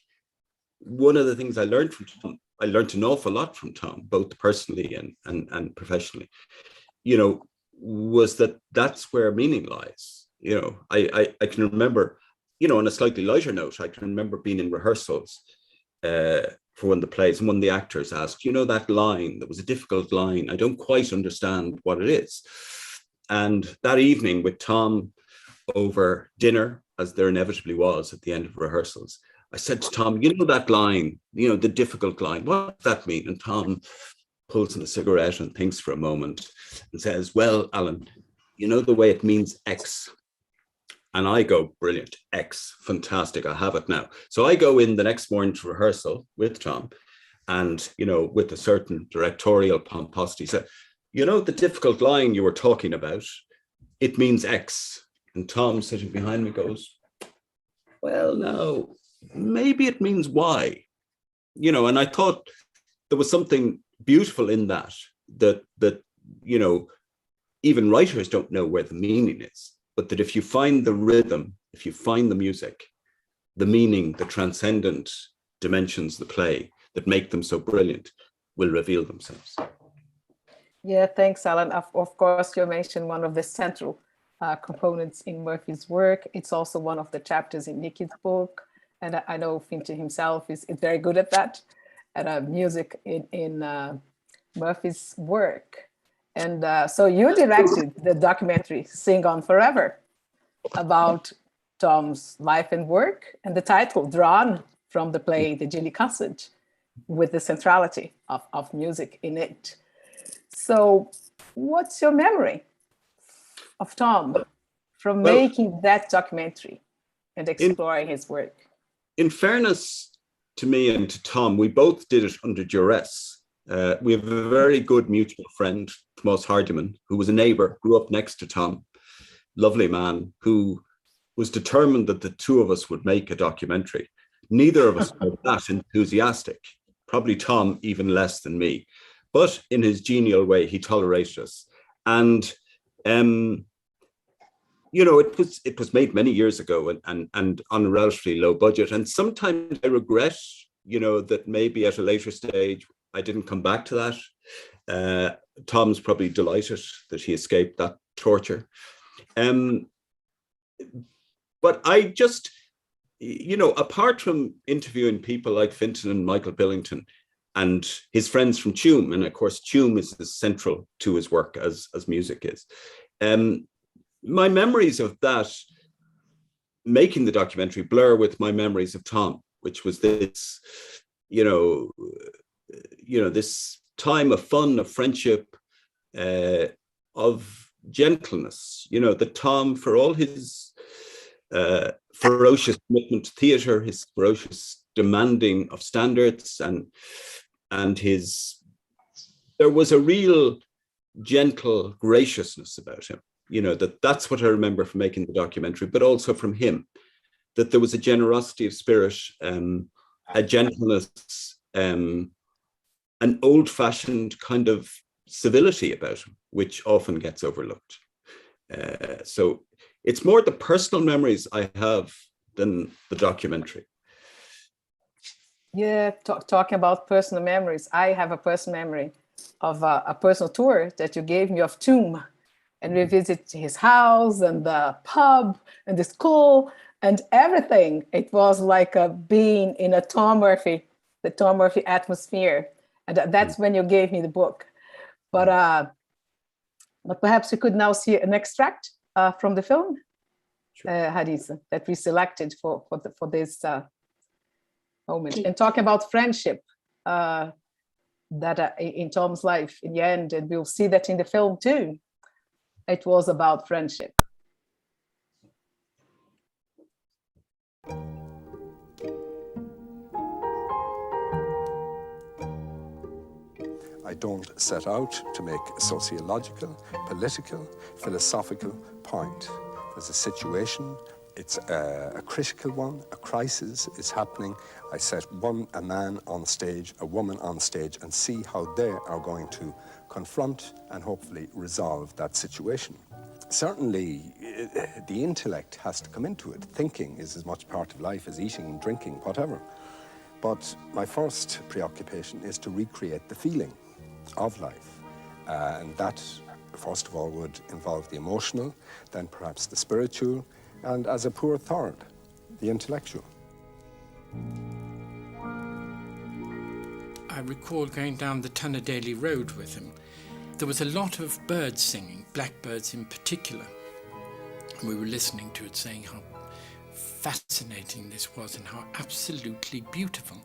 one of the things I learned from Tom, I learned an awful lot from Tom, both personally and professionally, you know, was that that's where meaning lies. You know, I can remember, you know, on a slightly lighter note, I can remember being in rehearsals for one of the plays, and one of the actors asked, you know, that line, that was a difficult line, I don't quite understand what it is. And that evening with Tom over dinner, as there inevitably was at the end of rehearsals, I said to Tom, you know, that line, you know, the difficult line, what does that mean? And Tom pulls in a cigarette and thinks for a moment and says, well, Alan, you know the way it means X. And I go, brilliant, X, fantastic, I have it now. So I go in the next morning to rehearsal with Tom, and, you know, with a certain directorial pomposity, said, you know, the difficult line you were talking about, it means X. And Tom sitting behind me goes, well, no, maybe it means Y. You know, and I thought there was something beautiful in that, you know, even writers don't know where the meaning is. But that if you find the rhythm, if you find the music, the meaning, the transcendent dimensions of the play that make them so brilliant will reveal themselves. Yeah, thanks, Alan. Of course, you mentioned one of the central components in Murphy's work. It's also one of the chapters in Nikki's book. And I know Fintan himself is very good at that, at music in Murphy's work. And so you directed the documentary Sing On Forever about Tom's life and work, and the title drawn from the play The Gigli Concert, with the centrality of music in it. So what's your memory of Tom from making that documentary and exploring his work? In fairness to me and to Tom, we both did it under duress. We have a very good mutual friend, Tomas Hardiman, who was a neighbor, grew up next to Tom, lovely man, who was determined that the two of us would make a documentary. Neither of us were that enthusiastic, probably Tom even less than me, but in his genial way, he tolerated us. And, you know, it was made many years ago and on a relatively low budget. And sometimes I regret, you know, that maybe at a later stage, I didn't come back to that. Tom's probably delighted that he escaped that torture. But I just, you know, apart from interviewing people like Fintan and Michael Billington and his friends from Tuam, and of course Tuam is as central to his work as music is, my memories of that making the documentary blur with my memories of Tom, which was this, this time of fun, of friendship, of gentleness. That Tom, for all his ferocious commitment to theatre, his ferocious demanding of standards, and there was a real gentle graciousness about him. That's what I remember from making the documentary, but also from him, that there was a generosity of spirit, a gentleness, an old-fashioned kind of civility about him, which often gets overlooked. So it's more the personal memories I have than the documentary. Yeah, talking about personal memories, I have a personal memory of a personal tour that you gave me of Tuam. And we visited his house and the pub and the school and everything. It was like being in the Tom Murphy atmosphere. And that's when you gave me the book. But perhaps we could now see an extract from the film, Harisa, that we selected for this moment. And talking about friendship, that in Tom's life in the end, and we'll see that in the film too. It was about friendship. I don't set out to make a sociological, political, philosophical point. There's a situation, it's a critical one, a crisis is happening. I set a man on stage, a woman on stage, and see how they are going to confront and hopefully resolve that situation. Certainly, the intellect has to come into it. Thinking is as much part of life as eating, drinking, whatever. But my first preoccupation is to recreate the feeling of life. And that, first of all, would involve the emotional, then perhaps the spiritual, and as a poor third, the intellectual. I recall going down the Tunnadaly Road with him. There was a lot of birds singing, blackbirds in particular. And we were listening to it, saying how fascinating this was and how absolutely beautiful.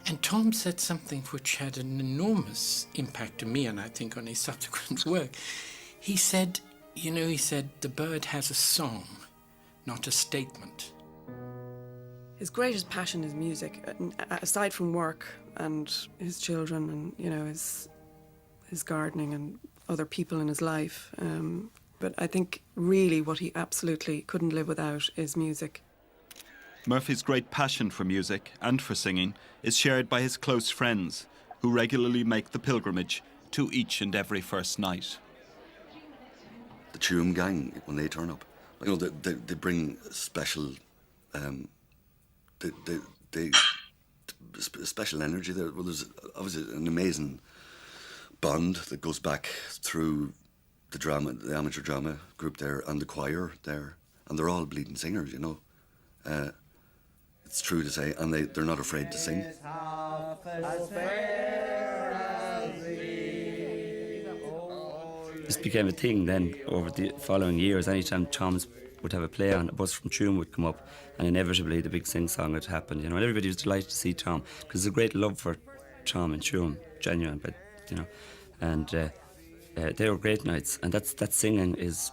And Tom said something which had an enormous impact on me, and I think on his subsequent work. He said, the bird has a song, not a statement. His greatest passion is music, aside from work and his children and, his gardening and other people in his life. But I think really what he absolutely couldn't live without is music. Murphy's great passion for music and for singing is shared by his close friends, who regularly make the pilgrimage to each and every first night. The Tuam gang, when they turn up, they bring special, special energy there. Well, there's obviously an amazing bond that goes back through the amateur drama group there and the choir there, and they're all bleeding singers, It's true to say, and they're not afraid to sing. This became a thing then over the following years. Anytime Tom's would have a play on, a bus from Tuam would come up, and inevitably the big sing-song would happen, and everybody was delighted to see Tom, because there's a great love for Tom and Tuam, genuine, but, and they were great nights, and that singing it's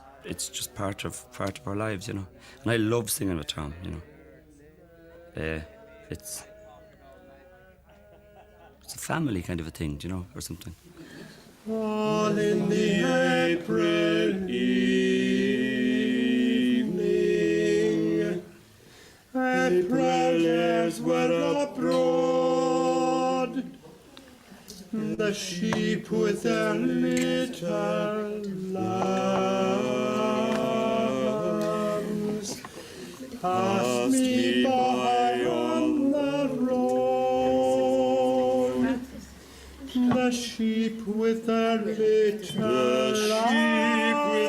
just part of our lives, and I love singing with Tom, it's a family kind of a thing, or something. All in the April evening, April airs were abroad, the sheep with their little lambs passed me by on the road. The sheep with their little lambs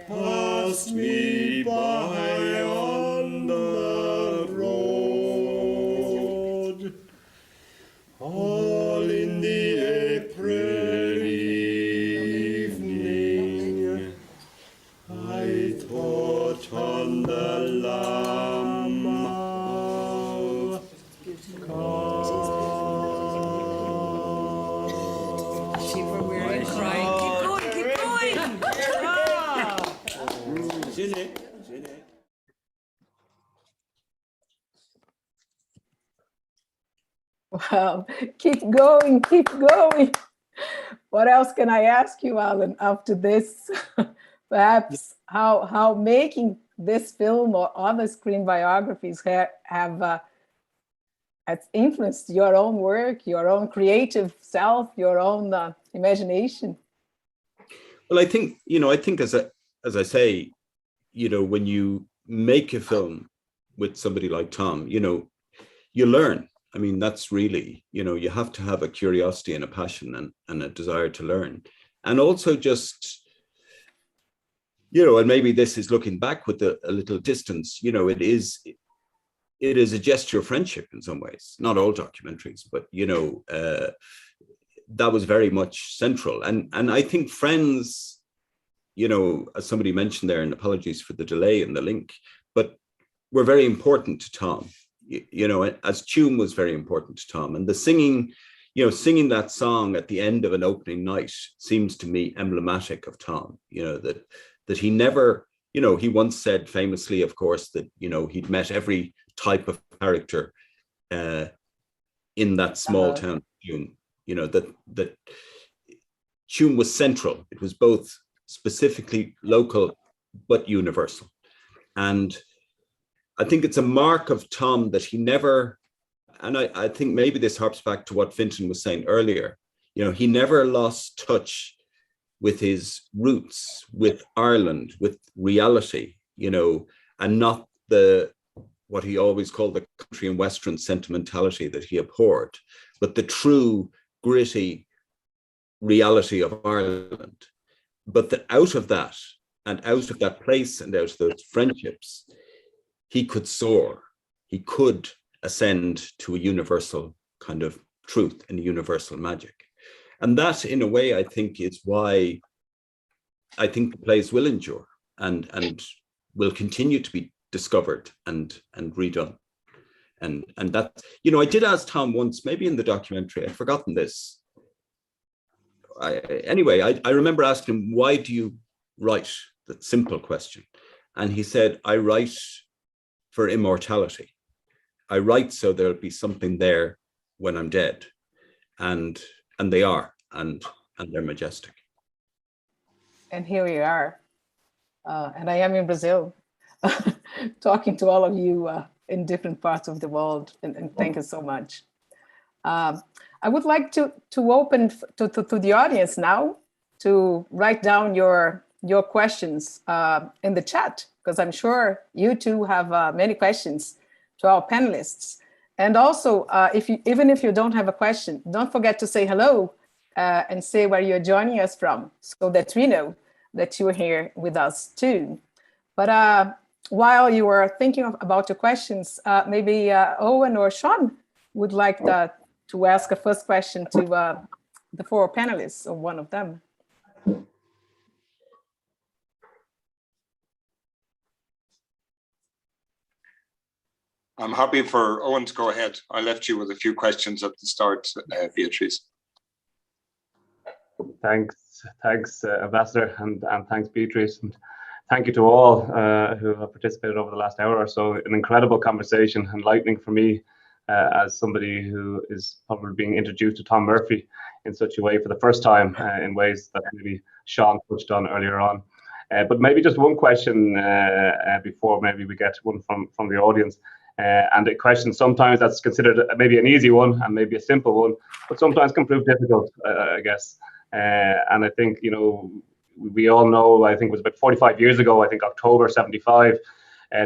passed me by on the road. All in the April evening, I thought on the lamb. We're crying. Keep going, keep going. Wow, keep going, keep going. What else can I ask you, Alan, after this? Perhaps how making this film or other screen biographies have influenced your own work, your own creative self, your own imagination? Well, I think, as I say, when you make a film with somebody like Tom, you learn. I mean, that's really, you have to have a curiosity and a passion and a desire to learn. And also just, and maybe this is looking back with a little distance, it is a gesture of friendship in some ways, not all documentaries, but, that was very much central. And I think friends, as somebody mentioned there, and apologies for the delay in the link, but were very important to Tom. As Tuam was very important to Tom, and the singing that song at the end of an opening night seems to me emblematic of Tom. That he never, he once said famously, of course, that he'd met every type of character in that small town. Tuam, that Tuam was central. It was both specifically local but universal, and I think it's a mark of Tom that he never, and I think maybe this harps back to what Fintan was saying earlier, he never lost touch with his roots, with Ireland, with reality, and not what he always called the country and Western sentimentality that he abhorred, but the true gritty reality of Ireland. But that out of that, and out of that place and out of those friendships, he could soar, he could ascend to a universal kind of truth and universal magic. And that, in a way, I think is why I think the plays will endure and will continue to be discovered and redone. And that, I did ask Tom once, maybe in the documentary, I'd forgotten this. I remember asking him, why do you write? That simple question. And he said, I write for immortality. I write so there'll be something there when I'm dead. And they are, and they're majestic. And here we are. And I am in Brazil, talking to all of you in different parts of the world. And thank you so much. I would like to open to the audience now to write down your questions in the chat, because I'm sure you two have many questions to our panelists. And also, even if you don't have a question, don't forget to say hello and say where you're joining us from, so that we know that you're here with us too. But while you were thinking about your questions, maybe Owen or Sean would like to ask a first question to the four panelists, or one of them. I'm happy for Owen to go ahead. I left you with a few questions at the start, Beatriz. Thanks, Ambassador, and thanks, Beatriz. And thank you to all who have participated over the last hour or so. An incredible conversation, enlightening for me as somebody who is probably being introduced to Tom Murphy in such a way for the first time in ways that maybe Sean touched on earlier on. But maybe just one question before maybe we get one from the audience. And a question sometimes that's considered maybe an easy one and maybe a simple one, but sometimes can prove difficult, I guess. And I think, we all know, I think it was about 45 years ago, I think October 75,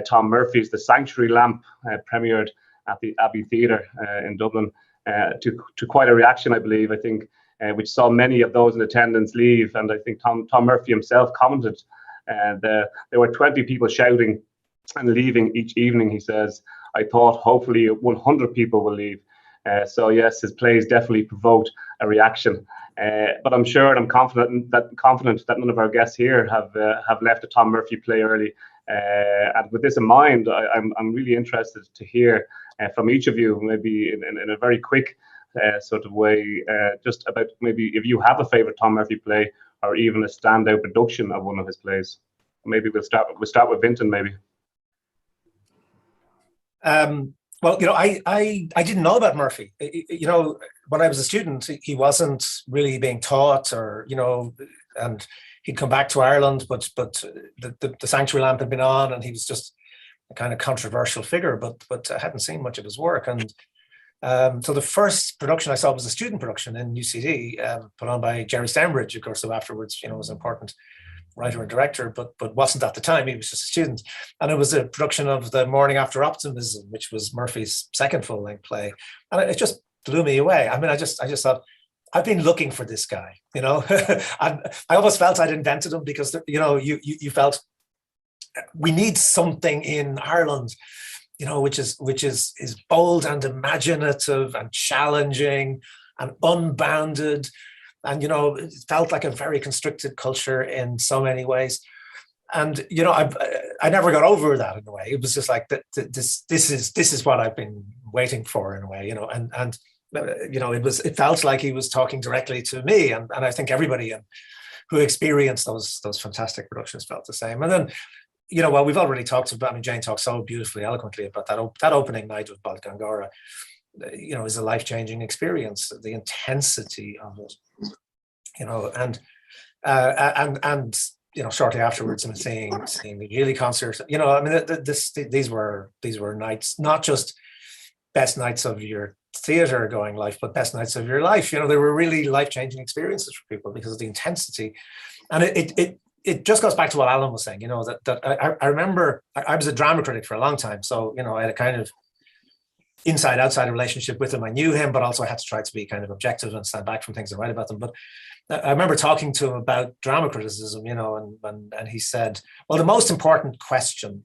Tom Murphy's The Sanctuary Lamp premiered at the Abbey Theatre in Dublin to quite a reaction, I believe, which saw many of those in attendance leave. And I think Tom Murphy himself commented there were 20 people shouting and leaving each evening, he says. I thought hopefully 100 people will leave. So yes, his plays definitely provoked a reaction. But I'm sure and I'm confident that none of our guests here have left a Tom Murphy play early. And with this in mind, I'm really interested to hear from each of you, maybe in a very quick sort of way, just about maybe if you have a favorite Tom Murphy play or even a standout production of one of his plays. Maybe we'll start with Fintan, maybe. Well, you know, I didn't know about Murphy. You know, when I was a student, he wasn't really being taught, or, you know, and he'd come back to Ireland, but the Sanctuary Lamp had been on, and he was just a kind of controversial figure, but I hadn't seen much of his work. And so the first production I saw was a student production in UCD, put on by Jerry Stanbridge, of course, who afterwards, you know, was an important writer and director, but wasn't at the time. He was just a student. And it was a production of The Morning After Optimism, which was Murphy's second full-length play. And it just blew me away. I mean, I just thought, I've been looking for this guy, you know. I almost felt I'd invented him, because, you know, you felt we need something in Ireland, you know, which is bold and imaginative and challenging and unbounded. And, you know, it felt like a very constricted culture in so many ways. And, you know, I never got over that in a way. It was just like, this is what I've been waiting for in a way, you know, and you know, it felt like he was talking directly to me. And I think everybody who experienced those fantastic productions felt the same. And then, you know, well, we've already talked about, I mean, Jane talked so beautifully, eloquently about that opening night with Bailegangaire, you know, is a life-changing experience, the intensity of it, you know, and you know, shortly afterwards, I'm seeing the Gigli Concert, you know, I mean, these were nights, not just best nights of your theater going life, but best nights of your life. You know, they were really life-changing experiences for people because of the intensity. And it just goes back to what Alan was saying, you know, that I remember I was a drama critic for a long time. So, you know, I had a kind of inside-outside relationship with him. I knew him, but also I had to try to be kind of objective and stand back from things and write about them. But I remember talking to him about drama criticism, you know, and he said, well, the most important question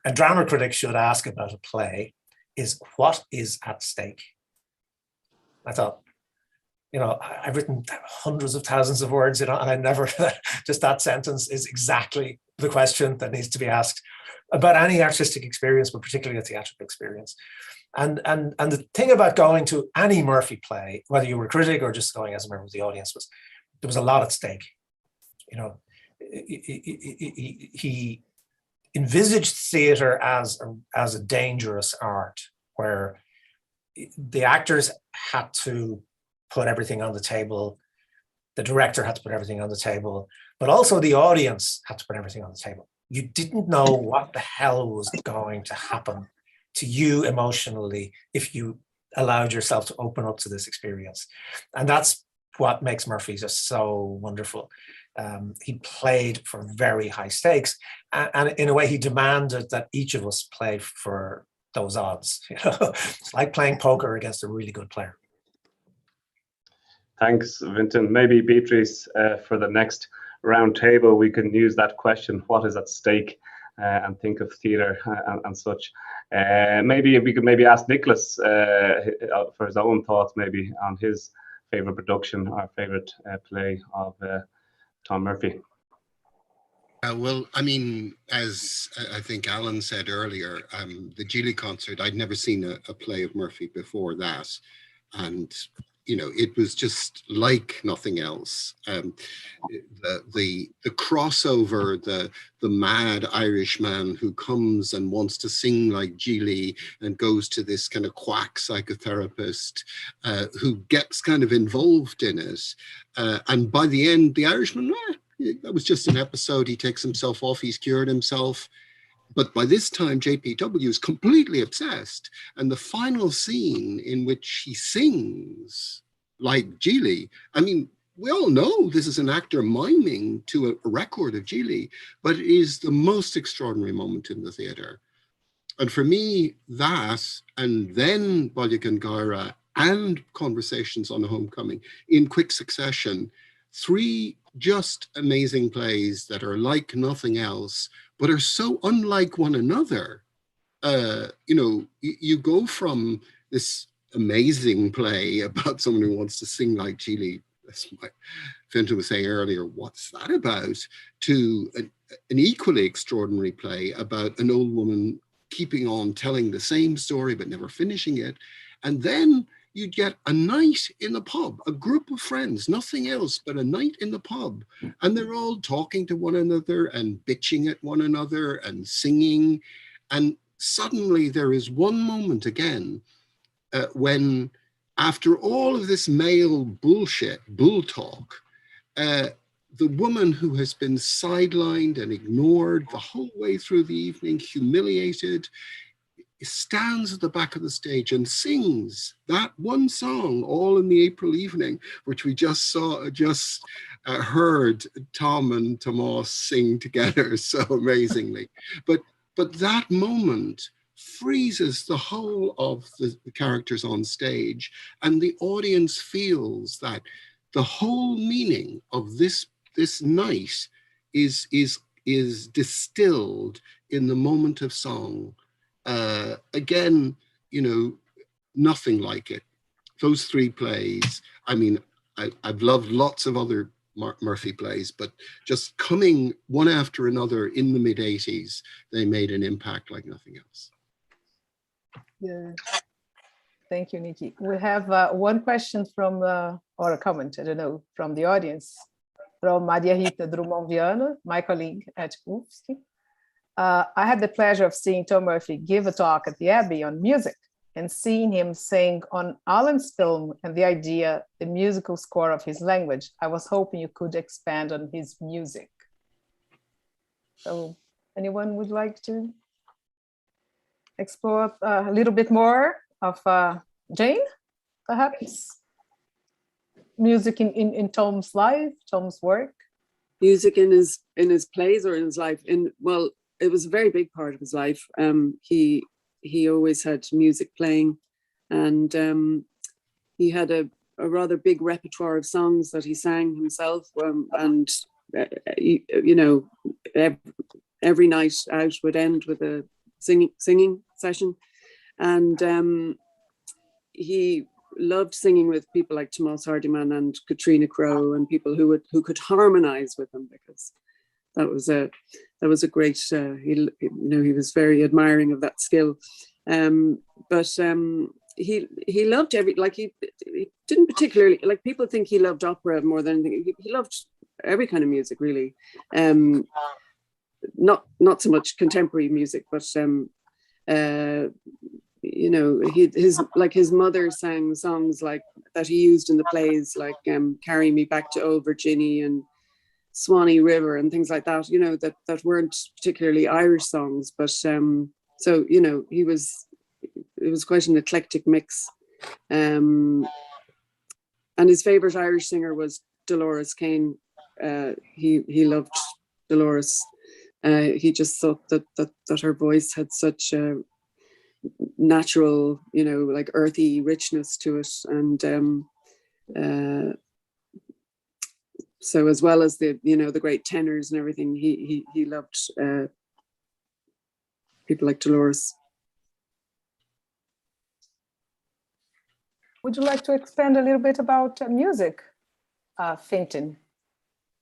a drama critic should ask about a play is, what is at stake? I thought, you know, I've written hundreds of thousands of words, you know, and I never, just that sentence is exactly the question that needs to be asked about any artistic experience, but particularly a theatrical experience. And the thing about going to any Murphy play, whether you were a critic or just going as a member of the audience, was there was a lot at stake. You know, he envisaged theater as a dangerous art, where the actors had to put everything on the table, the director had to put everything on the table, but also the audience had to put everything on the table. You didn't know what the hell was going to happen to you emotionally if you allowed yourself to open up to this experience. And that's what makes Murphy just so wonderful. He played for very high stakes, and in a way he demanded that each of us play for those odds. You know, it's like playing poker against a really good player. Thanks, Fintan. Maybe Beatriz, for the next round table, we can use that question, what is at stake, and think of theatre and such. Maybe we could ask Nicholas for his own thoughts, maybe on his favourite production or favourite play of Tom Murphy. Well, I mean, as I think Alan said earlier, the Gigli Concert, I'd never seen a play of Murphy before that. And, you know, it was just like nothing else. The crossover, the mad Irishman who comes and wants to sing like Gigli and goes to this kind of quack psychotherapist who gets kind of involved in it. And by the end, the Irishman, that was just an episode. He takes himself off. He's cured himself. But by this time, JPW is completely obsessed. And the final scene in which he sings like Gigli, I mean, we all know this is an actor miming to a record of Gigli, but it is the most extraordinary moment in the theatre. And for me, that, and then Bailegangaire and Conversations on a Homecoming in quick succession, three just amazing plays that are like nothing else, but are so unlike one another. You know, you go from this amazing play about someone who wants to sing like Gigli as Fintan was saying earlier, what's that about, to an equally extraordinary play about an old woman keeping on telling the same story but never finishing it. And then you'd get a night in the pub, a group of friends, nothing else but a night in the pub. And they're all talking to one another and bitching at one another and singing. And suddenly there is one moment again when, after all of this male bullshit, bull talk, the woman who has been sidelined and ignored the whole way through the evening, humiliated, stands at the back of the stage and sings that one song, All in the April Evening, which we just heard Tom and Tomas sing together so amazingly. But that moment freezes the whole of the characters on stage, and the audience feels that the whole meaning of this night is distilled in the moment of song. Again, nothing like it. Those three plays, I mean, I've loved lots of other Murphy plays, but just coming one after another in the mid-80s, they made an impact like nothing else. Yeah. Thank you, Nikki. We have one question from, or a comment, I don't know, from the audience, from Maria Rita Drummond Viana, my colleague at UFSC. I had the pleasure of seeing Tom Murphy give a talk at the Abbey on music and seeing him sing on Alan's film and the musical score of his language. I was hoping you could expand on his music. So anyone would like to explore a little bit more of Jane, perhaps? Music in Tom's life, Tom's work? Music in his plays or in his life? Well, it was a very big part of his life. He always had music playing, and he had a rather big repertoire of songs that he sang himself, and every night out would end with a singing session, and he loved singing with people like Tomas Hardiman and Katrina Crowe, and people who could harmonize with him, because that was a great. He was very admiring of that skill, but he loved he didn't particularly, like, people think he loved opera more than anything. He loved every kind of music, really. Not so much contemporary music, but his mother sang songs like that he used in the plays, like "Carry Me Back to Old Virginia" and "Swanee River" and things like that. That weren't particularly Irish songs, but it was quite an eclectic mix. And his favorite Irish singer was Dolores Kane. He loved Dolores. He just thought that her voice had such a natural, like earthy richness to it, and so as well as the great tenors and everything, he loved people like Dolores. Would you like to expand a little bit about music, Fintan?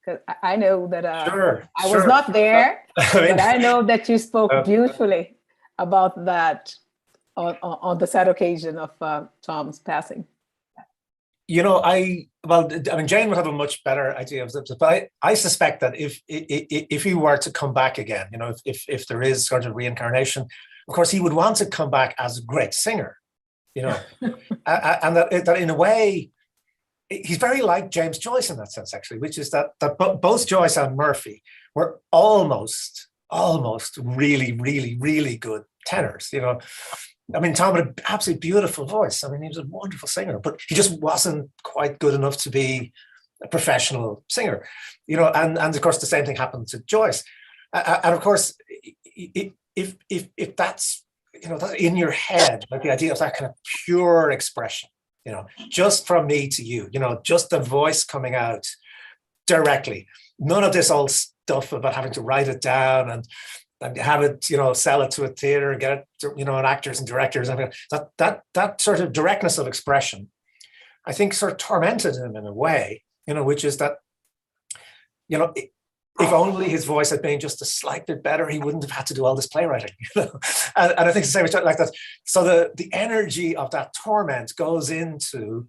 Because I know that Sure. I was not there, but I know that you spoke beautifully about that on the sad occasion of Tom's passing. Jane would have a much better idea of this, but I suspect that if he were to come back again, if there is sort of reincarnation, of course he would want to come back as a great singer, and that in a way he's very like James Joyce in that sense, actually, which is that both Joyce and Murphy were almost really, really, really good tenors. Tom had an absolutely beautiful voice. He was a wonderful singer, but he just wasn't quite good enough to be a professional singer, and of course the same thing happened to Joyce. And of course, if that's, that's in your head, like the idea of that kind of pure expression, just from me to you, just the voice coming out directly, none of this old stuff about having to write it down and have it, sell it to a theater and get it to, and actors and directors. That sort of directness of expression, I think, sort of tormented him in a way, which is that, if only his voice had been just a slight bit better, he wouldn't have had to do all this playwriting. And I think it's the same like that. So the energy of that torment goes into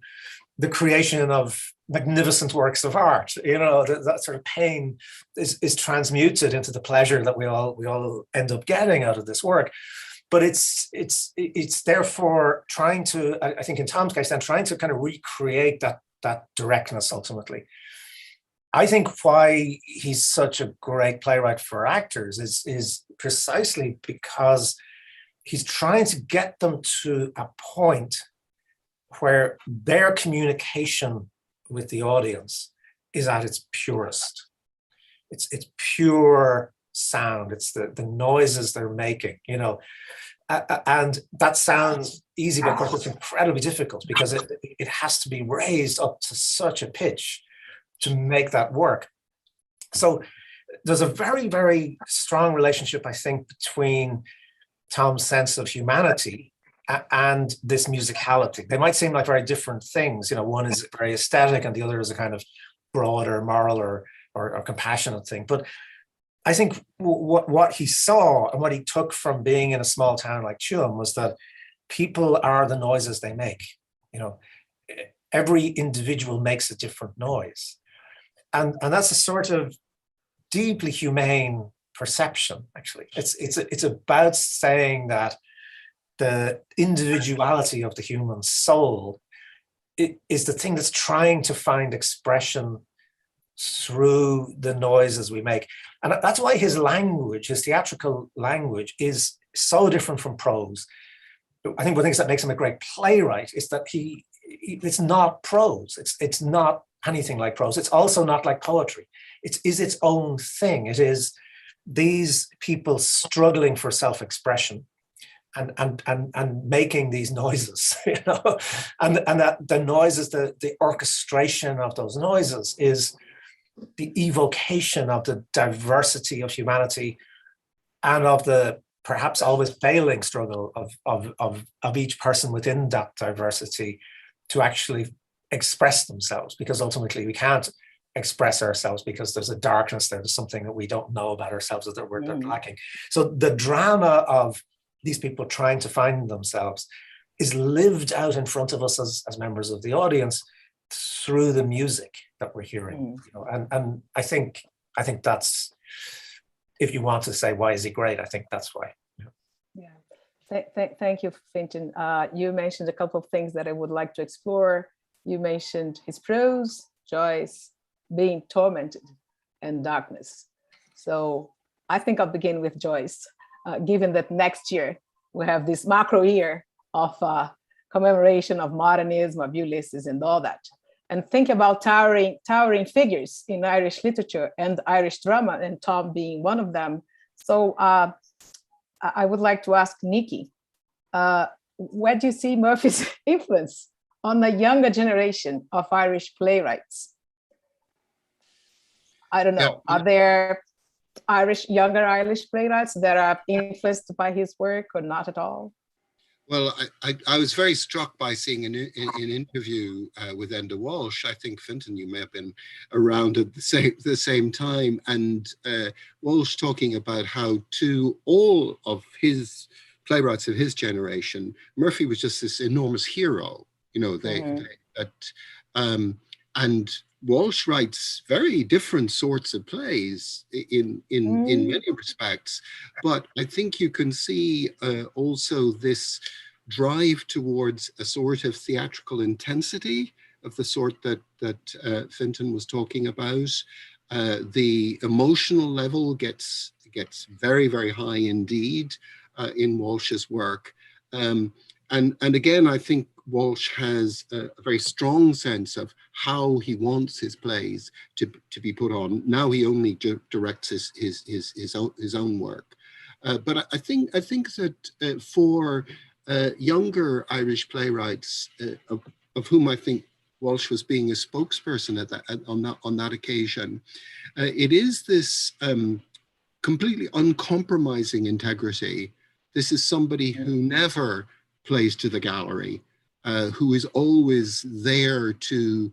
the creation of magnificent works of art. That sort of pain is transmuted into the pleasure that we all end up getting out of this work. But it's therefore trying to, I think in Tom's case, then trying to kind of recreate that directness ultimately. I think why he's such a great playwright for actors is precisely because he's trying to get them to a point where their communication with the audience is at its purest. It's pure sound. It's the noises they're making, and that sounds easy, but of course it's incredibly difficult because it has to be raised up to such a pitch to make that work. So there's a very, very strong relationship, I think, between Tom's sense of humanity and this musicality. They might seem like very different things. One is very aesthetic and the other is a kind of broader moral or compassionate thing. But I think what he saw and what he took from being in a small town like Tuam was that people are the noises they make. Every individual makes a different noise. And that's a sort of deeply humane perception, actually. It's about saying that the individuality of the human soul is the thing that's trying to find expression through the noises we make. And that's why his language, his theatrical language, is so different from prose. I think one of the things that makes him a great playwright is that it's not prose. It's not anything like prose. It's also not like poetry. It is its own thing. It is these people struggling for self-expression and making these noises, and that the noises, the orchestration of those noises is the evocation of the diversity of humanity and of the perhaps always failing struggle of each person within that diversity to actually express themselves, because ultimately we can't express ourselves because there's a darkness there, there's something that we don't know about ourselves that we're lacking. So the drama of these people trying to find themselves is lived out in front of us as members of the audience through the music that we're hearing. And I think that's, if you want to say why is he great, I think that's why. Thank you, Fintan. You mentioned a couple of things that I would like to explore. You mentioned his prose, joys, being tormented, and darkness. So I think I'll begin with joys, given that next year we have this macro year of commemoration of modernism, of Ulysses and all that. And think about towering figures in Irish literature and Irish drama, and Tom being one of them. So I would like to ask Nikki, where do you see Murphy's influence on the younger generation of Irish playwrights? I don't know. Are there younger Irish playwrights that are influenced by his work or not at all? Well, I was very struck by seeing an interview with Enda Walsh. I think, Fintan, you may have been around at the same time, and Walsh talking about how to all of his playwrights of his generation, Murphy was just this enormous hero. And Walsh writes very different sorts of plays in many respects, but I think you can see also this drive towards a sort of theatrical intensity of the sort that Fintan was talking about. The emotional level gets very, very high indeed in Walsh's work. And again, I think Walsh has a very strong sense of how he wants his plays to be put on. Now he only directs his own work. But I think that for younger Irish playwrights, of whom I think Walsh was being a spokesperson on that occasion, it is this completely uncompromising integrity. This is somebody who never plays to the gallery, who is always there to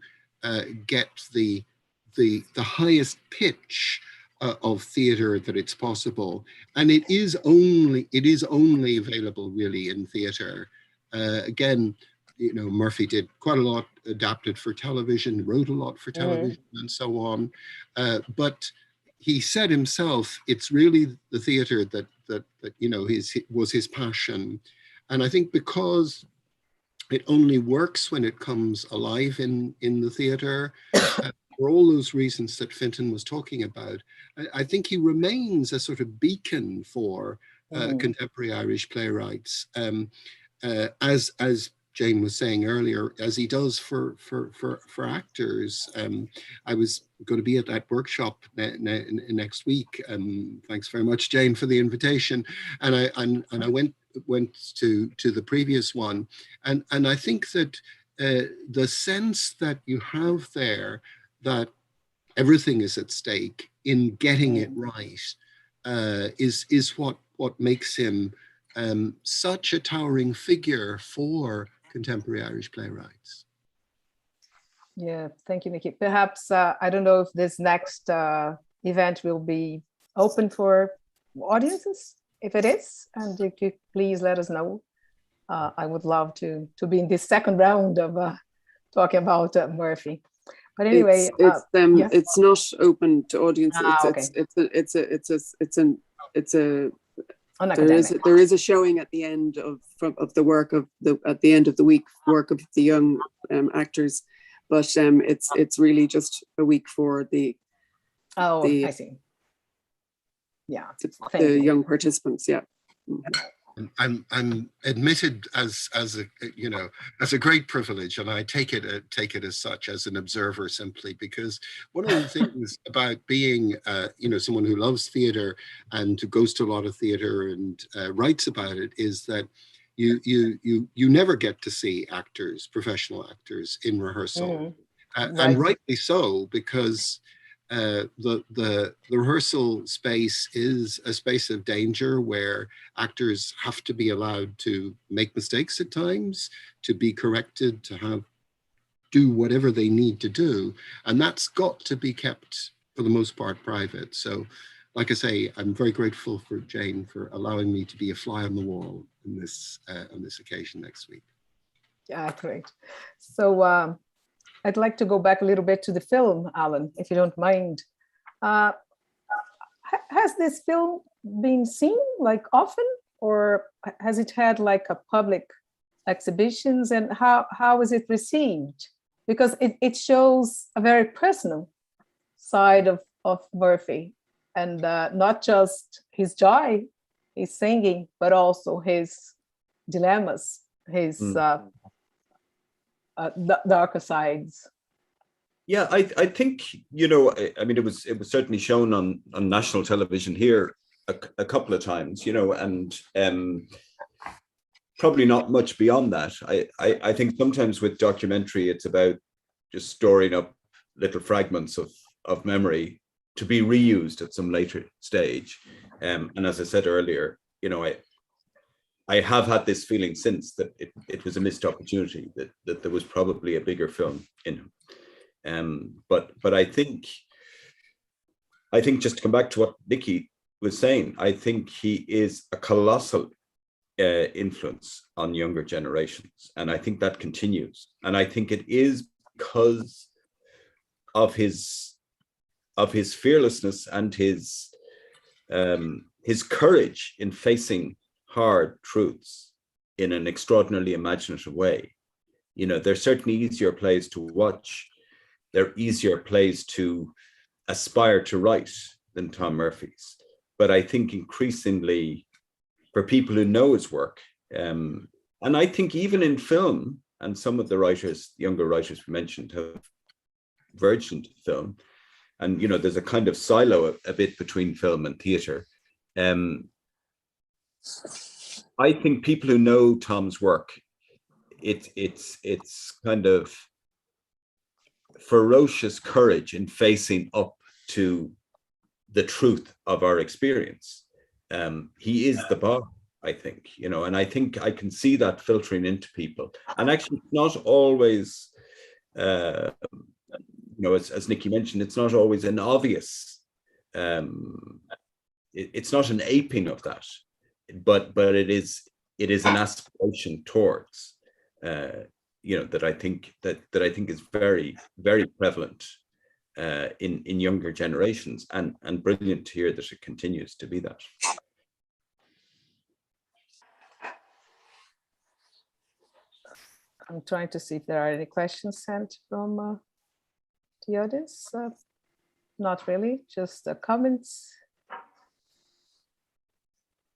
get the highest pitch of theatre that it's possible, and it is only available really in theatre. Again, you know, Murphy did quite a lot, adapted for television, wrote a lot for television, and so on. But he said himself, it's really the theatre that you know was his passion, and I think because it only works when it comes alive in the theatre. For all those reasons that Fintan was talking about, I think he remains a sort of beacon for contemporary Irish playwrights, as Jane was saying earlier, as he does for actors. I was going to be at that workshop next week. Thanks very much, Jane, for the invitation. And I went to the previous one, and I think that the sense that you have there that everything is at stake in getting it right is what makes him such a towering figure for contemporary Irish playwrights. Yeah, thank you, Nikki. Perhaps, I don't know if this next event will be open for audiences. If it is, and if you please let us know. I would love to be in this second round of talking about Murphy. But anyway, yes? It's not open to audiences. Okay. There is a showing at the end of the work of at the end of the week work of the young actors, but it's really just a week for the I see. Yeah, the young participants. Yeah. I'm admitted as a great privilege, and I take it as such, as an observer, simply because one of the things about being someone who loves theatre and who goes to a lot of theatre and writes about it is that you never get to see actors, professional actors, in rehearsal, and rightly so, because the rehearsal space is a space of danger where actors have to be allowed to make mistakes at times, to be corrected, to do whatever they need to do, and that's got to be kept for the most part private. So, like I say, I'm very grateful for Jane for allowing me to be a fly on the wall on this occasion next week. Yeah, great. So. I'd like to go back a little bit to the film, Alan, if you don't mind. Has this film been seen like often, or has it had like a public exhibitions, and how is it received? Because it shows a very personal side of Murphy, and not just his joy, his singing, but also his dilemmas, his darker sides. Yeah, I think, I mean, it was certainly shown on national television here a couple of times, and probably not much beyond that. I think sometimes with documentary, it's about just storing up little fragments of memory to be reused at some later stage. And as I said earlier, I have had this feeling since that it was a missed opportunity, that there was probably a bigger film in him. But I think just to come back to what Nikki was saying, I think he is a colossal influence on younger generations, and I think that continues. And I think it is because of his fearlessness and his courage in facing hard truths in an extraordinarily imaginative way. They're certainly easier plays to watch. They're easier plays to aspire to write than Tom Murphy's. But I think increasingly for people who know his work, and I think even in film, and some of the younger writers we mentioned have verged into film, and there's a kind of silo a bit between film and theatre. I think people who know Tom's work, it's kind of ferocious courage in facing up to the truth of our experience. He is the bar, I think, and I think I can see that filtering into people. And actually, it's not always as Nikki mentioned, it's not always an obvious, it's not an aping of that, but it is an aspiration towards, that I think is very, very prevalent in younger generations, and brilliant to hear that it continues to be that. I'm trying to see if there are any questions sent from the audience. Not really, just comments.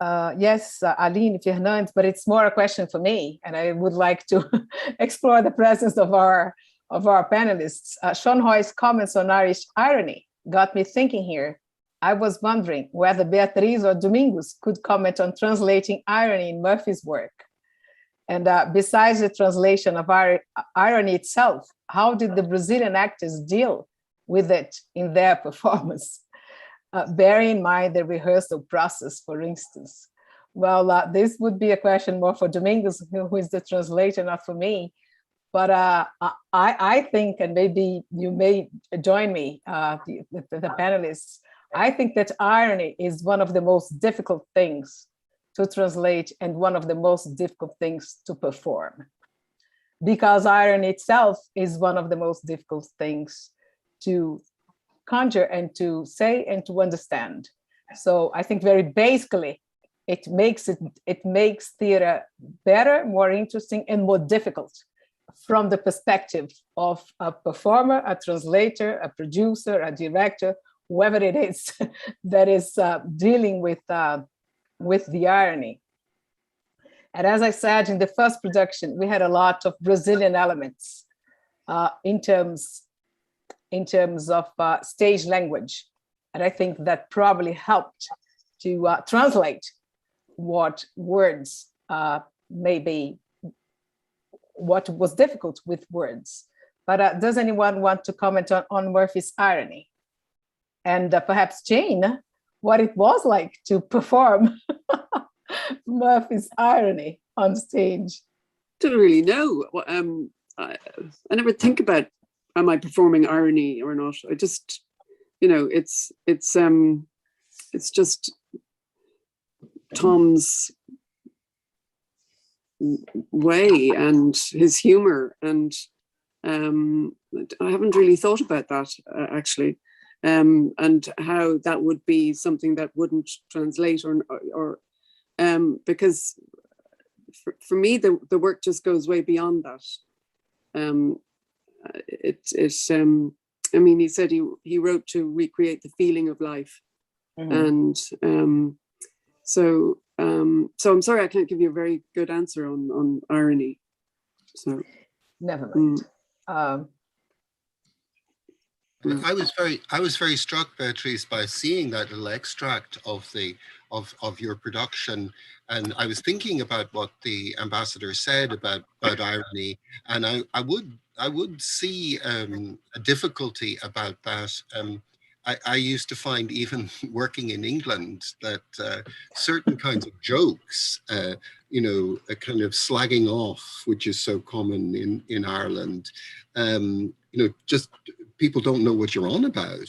Yes, Aline Fernandes, but it's more a question for me, and I would like to explore the presence of our panelists. Sean Hoy's comments on Irish irony got me thinking here. I was wondering whether Beatriz or Domingos could comment on translating irony in Murphy's work. And besides the translation of irony itself, how did the Brazilian actors deal with it in their performance? Bearing in mind the rehearsal process, for instance. Well, this would be a question more for Domingos, who is the translator, not for me. But I think, and maybe you may join me, the panelists, I think that irony is one of the most difficult things to translate and one of the most difficult things to perform. Because irony itself is one of the most difficult things to conjure and to say and to understand. So I think very basically, it makes theater better, more interesting, and more difficult from the perspective of a performer, a translator, a producer, a director, whoever it is that is dealing with the irony. And as I said, in the first production, we had a lot of Brazilian elements in terms of stage language. And I think that probably helped to translate what words maybe what was difficult with words. But does anyone want to comment on Murphy's irony? And perhaps Jane, what it was like to perform Murphy's irony on stage? Don't really know. I never think about, am I performing irony or not? I just, it's just Tom's way and his humor, and I haven't really thought about that actually, and how that would be something that wouldn't translate or because for me the work just goes way beyond that. I mean, he said he wrote to recreate the feeling of life, and so I'm sorry I can't give you a very good answer on irony. So never mind. I was very struck, Beatriz, by seeing that little extract of your production, and I was thinking about what the ambassador said about irony, and I would see a difficulty about that. I used to find, even working in England, that certain kinds of jokes, a kind of slagging off, which is so common in Ireland, just people don't know what you're on about.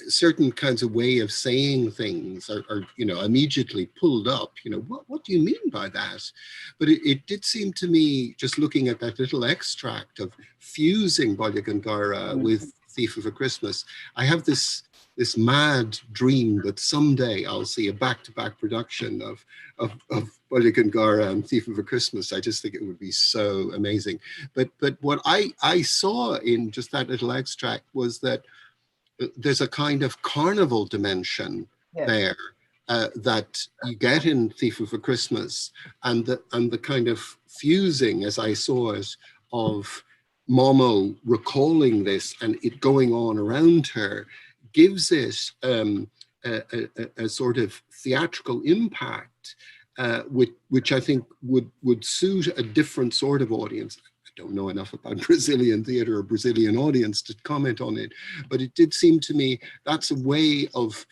Certain kinds of way of saying things are immediately pulled up. What do you mean by that? But it did seem to me, just looking at that little extract of fusing Bailegangaire with Thief of a Christmas, I have this mad dream that someday I'll see a back-to-back production of Bailegangaire and Thief of a Christmas. I just think it would be so amazing. But what I saw in just that little extract was that there's a kind of carnival dimension there that you get in Thief of a Christmas, and the kind of fusing, as I saw it, of Momo recalling this and it going on around her gives it a sort of theatrical impact, which I think would suit a different sort of audience. I don't know enough about Brazilian theatre or Brazilian audience to comment on it, but it did seem to me that's a way of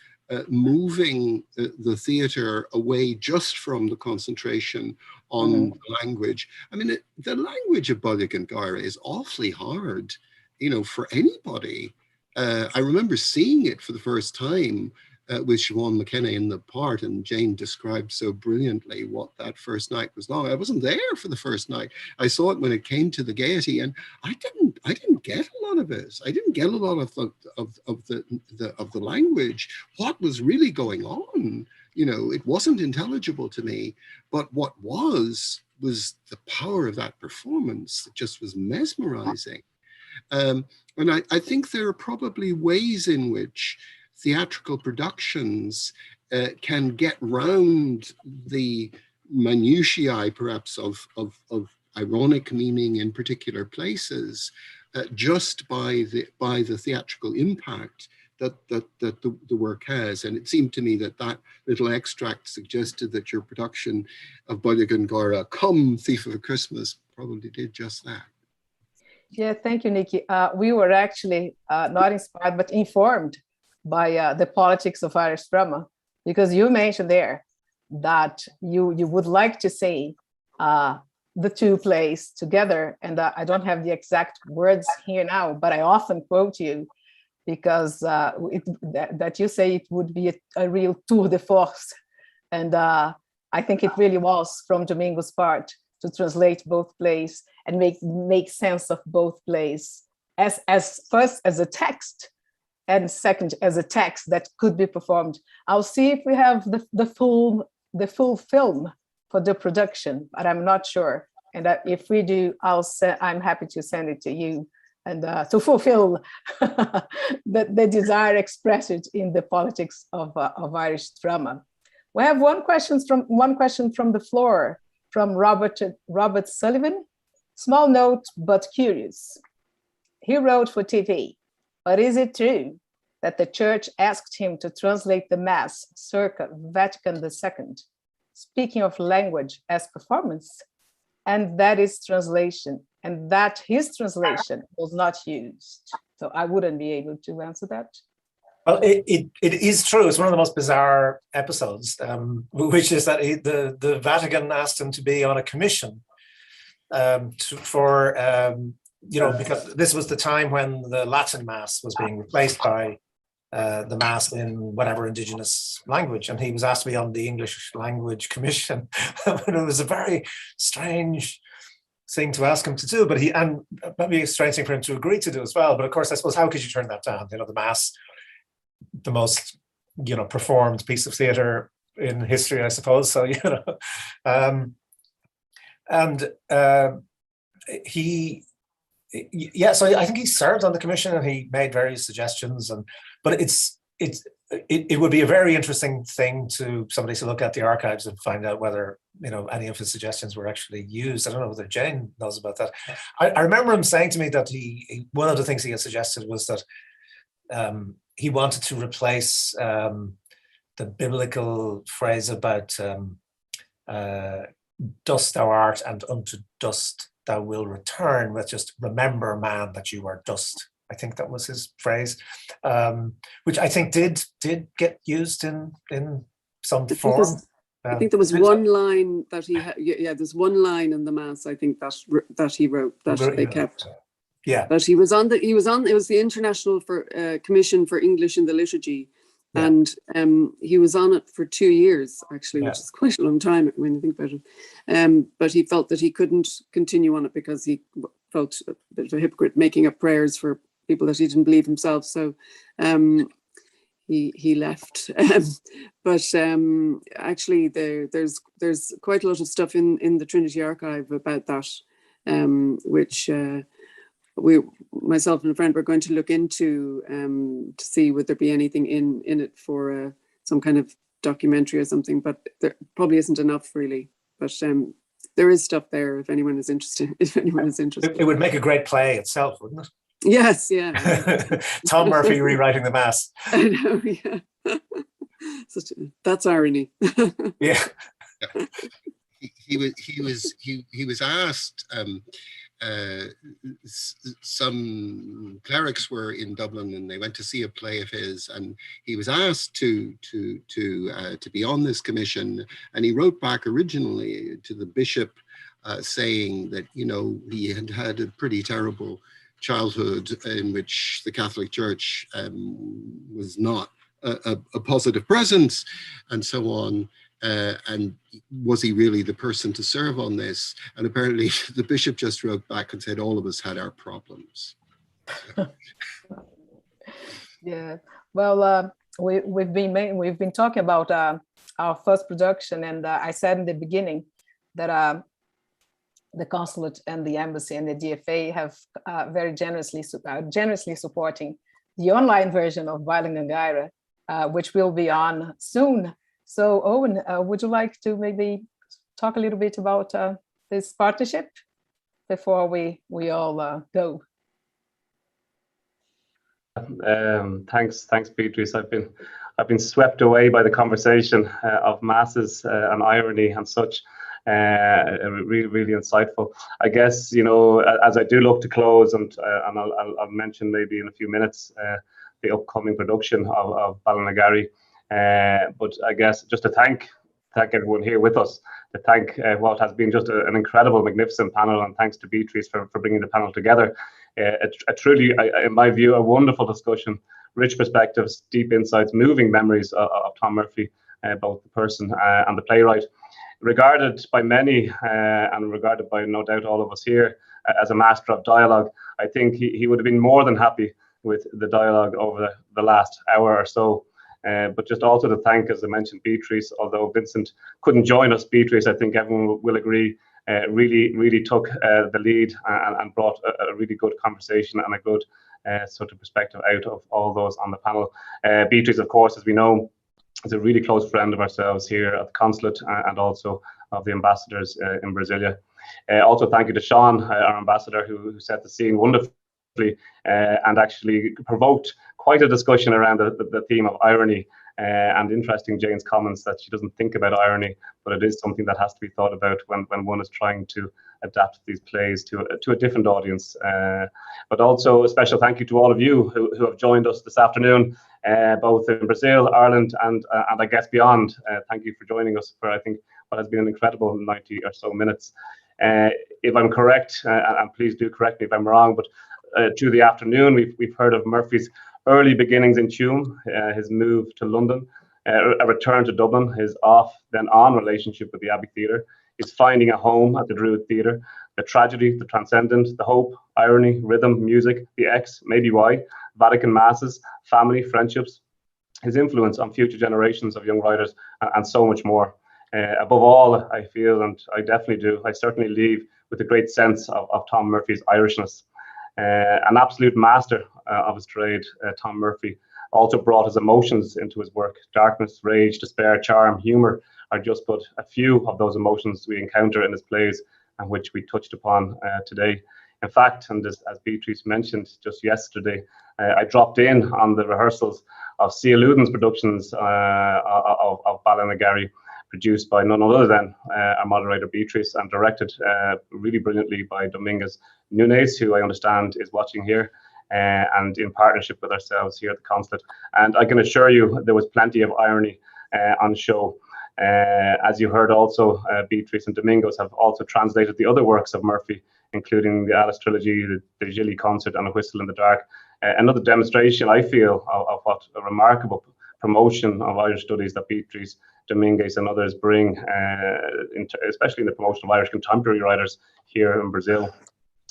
moving the theatre away just from the concentration on language. I mean, the language of Bailegangaire is awfully hard you know, for anybody. I remember seeing it for the first time with Siobhan McKenna in the part, and Jane described so brilliantly what that first night was long. I wasn't there for the first night. I saw it when it came to the Gaiety, and I didn't get a lot of it. I didn't get a lot of the language. What was really going on? You know, it wasn't intelligible to me. But what was the power of that performance that just was mesmerizing. And I think there are probably ways in which theatrical productions can get round the minutiae, perhaps, of ironic meaning in particular places, just by the theatrical impact that the work has. And it seemed to me that that little extract suggested that your production of Bailegangaire, Come Thief of a Christmas, probably did just that. Yeah, thank you, Nikki. We were actually not inspired, but informed by the politics of Irish drama, because you mentioned there that you would like to see the two plays together. And I don't have the exact words here now, but I often quote you because that you say it would be a real tour de force. And I think it really was from Domingos' part to translate both plays and make sense of both plays as first as a text and second as a text that could be performed. I'll see if we have the full film for the production, but I'm not sure. And if we do, I'm happy to send it to you and to fulfill the desire expressed in the politics of Irish drama. We have one question from the floor from Robert Sullivan. Small note, but curious. He wrote for TV, but is it true that the church asked him to translate the Mass circa Vatican II, speaking of language as performance, and that is translation, and that his translation was not used? So I wouldn't be able to answer that. Well, it is true. It's one of the most bizarre episodes, which is that the Vatican asked him to be on a commission because this was the time when the Latin Mass was being replaced by the Mass in whatever indigenous language, and he was asked to be on the English language commission. It was a very strange thing to ask him to do, and maybe a strange thing for him to agree to do as well. But of course, I suppose, how could you turn that down? You know, the Mass, the most performed piece of theatre in history, I suppose. So so I think he served on the commission and he made various suggestions, but it would be a very interesting thing to somebody to look at the archives and find out whether any of his suggestions were actually used. I don't know whether Jane knows about that. I remember him saying to me that one of the things he had suggested was that he wanted to replace the biblical phrase about dust thou art and unto dust thou will return with just remember, man, that you are dust. I think that was his phrase, which I think did get used in some form. I think there was one line that he had. Yeah, there's one line in the Mass, I think, that he wrote that they kept. Yeah, but he was on. It was the International Commission for English in the Liturgy, and he was on it for 2 years actually, which is quite a long time when you think about it. But he felt that he couldn't continue on it because he felt a bit of a hypocrite making up prayers for people that he didn't believe himself. So he left. But actually, there's quite a lot of stuff in the Trinity Archive about that, which. Myself and a friend were going to look into to see would there be anything in it for some kind of documentary or something, but there probably isn't enough really. But there is stuff there if anyone is interested. It would make a great play itself, wouldn't it? Yes, yeah. Tom Murphy rewriting the Mass. I know, yeah. That's irony. Yeah. He was asked. Some clerics were in Dublin and they went to see a play of his, and he was asked to be on this commission, and he wrote back originally to the bishop saying that he had had a pretty terrible childhood in which the Catholic Church was not a positive presence, and so on. And was he really the person to serve on this? And apparently the bishop just wrote back and said, all of us had our problems. Yeah, well, we've been talking about our first production, and I said in the beginning that the consulate and the embassy and the DFA have very generously supporting the online version of Bailegangaire, which will be on soon. So Owen, would you like to maybe talk a little bit about this partnership before we all go? Thanks, Beatriz. I've been swept away by the conversation of masses and irony and such. Really insightful. I guess, you know, as I do look to close, and I'll mention maybe in a few minutes the upcoming production of Bailegangaire. But I guess just to thank everyone here with us, to thank what has been just an incredible, magnificent panel, and thanks to Beatriz for bringing the panel together. A truly, in my view, a wonderful discussion, rich perspectives, deep insights, moving memories of Tom Murphy, both the person and the playwright. Regarded by many, and regarded by no doubt all of us here, as a master of dialogue, I think he would have been more than happy with the dialogue over the last hour or so. But just also to thank, as I mentioned, Beatriz, although Vincent couldn't join us, Beatriz, I think everyone will agree, really took the lead and brought a really good conversation and a good sort of perspective out of all those on the panel. Beatriz, of course, as we know, is a really close friend of ourselves here at the consulate and also of the ambassadors in Brasilia. Also, thank you to Sean, our ambassador, who set the scene wonderfully and actually provoked quite a discussion around the theme of irony, and interesting Jane's comments that she doesn't think about irony, but it is something that has to be thought about when one is trying to adapt these plays to a different audience. But also a special thank you to all of you who have joined us this afternoon, both in Brazil, Ireland, and I guess beyond. Thank you for joining us for, I think, what has been an incredible 90 or so minutes. If I'm correct, and please do correct me if I'm wrong, but through the afternoon, we've heard of Murphy's early beginnings in Tuam, his move to London, a return to Dublin, his off then on relationship with the Abbey Theatre, his finding a home at the Druid Theatre, the tragedy, the transcendent, the hope, irony, rhythm, music, the X, maybe why, Vatican masses, family, friendships, his influence on future generations of young writers, and so much more. Above all, I feel, and I definitely do, I certainly leave with a great sense of Tom Murphy's Irishness. An absolute master of his trade, Tom Murphy also brought his emotions into his work. Darkness, rage, despair, charm, humour are just but a few of those emotions we encounter in his plays and which we touched upon today. In fact, and as Beatriz mentioned just yesterday, I dropped in on the rehearsals of C. Luden's productions of Bailegangaire, produced by none other than our moderator Beatriz and directed really brilliantly by Domingos Nunez, who I understand is watching here, and in partnership with ourselves here at the consulate. And I can assure you there was plenty of irony on show. As you heard also, Beatriz and Domingos have also translated the other works of Murphy, including the Alice Trilogy, the Gigli Concert and A Whistle in the Dark. Another demonstration, I feel, of what a remarkable promotion of Irish studies that Beatriz, Domingos and others bring, especially in the promotion of Irish contemporary writers here in Brazil.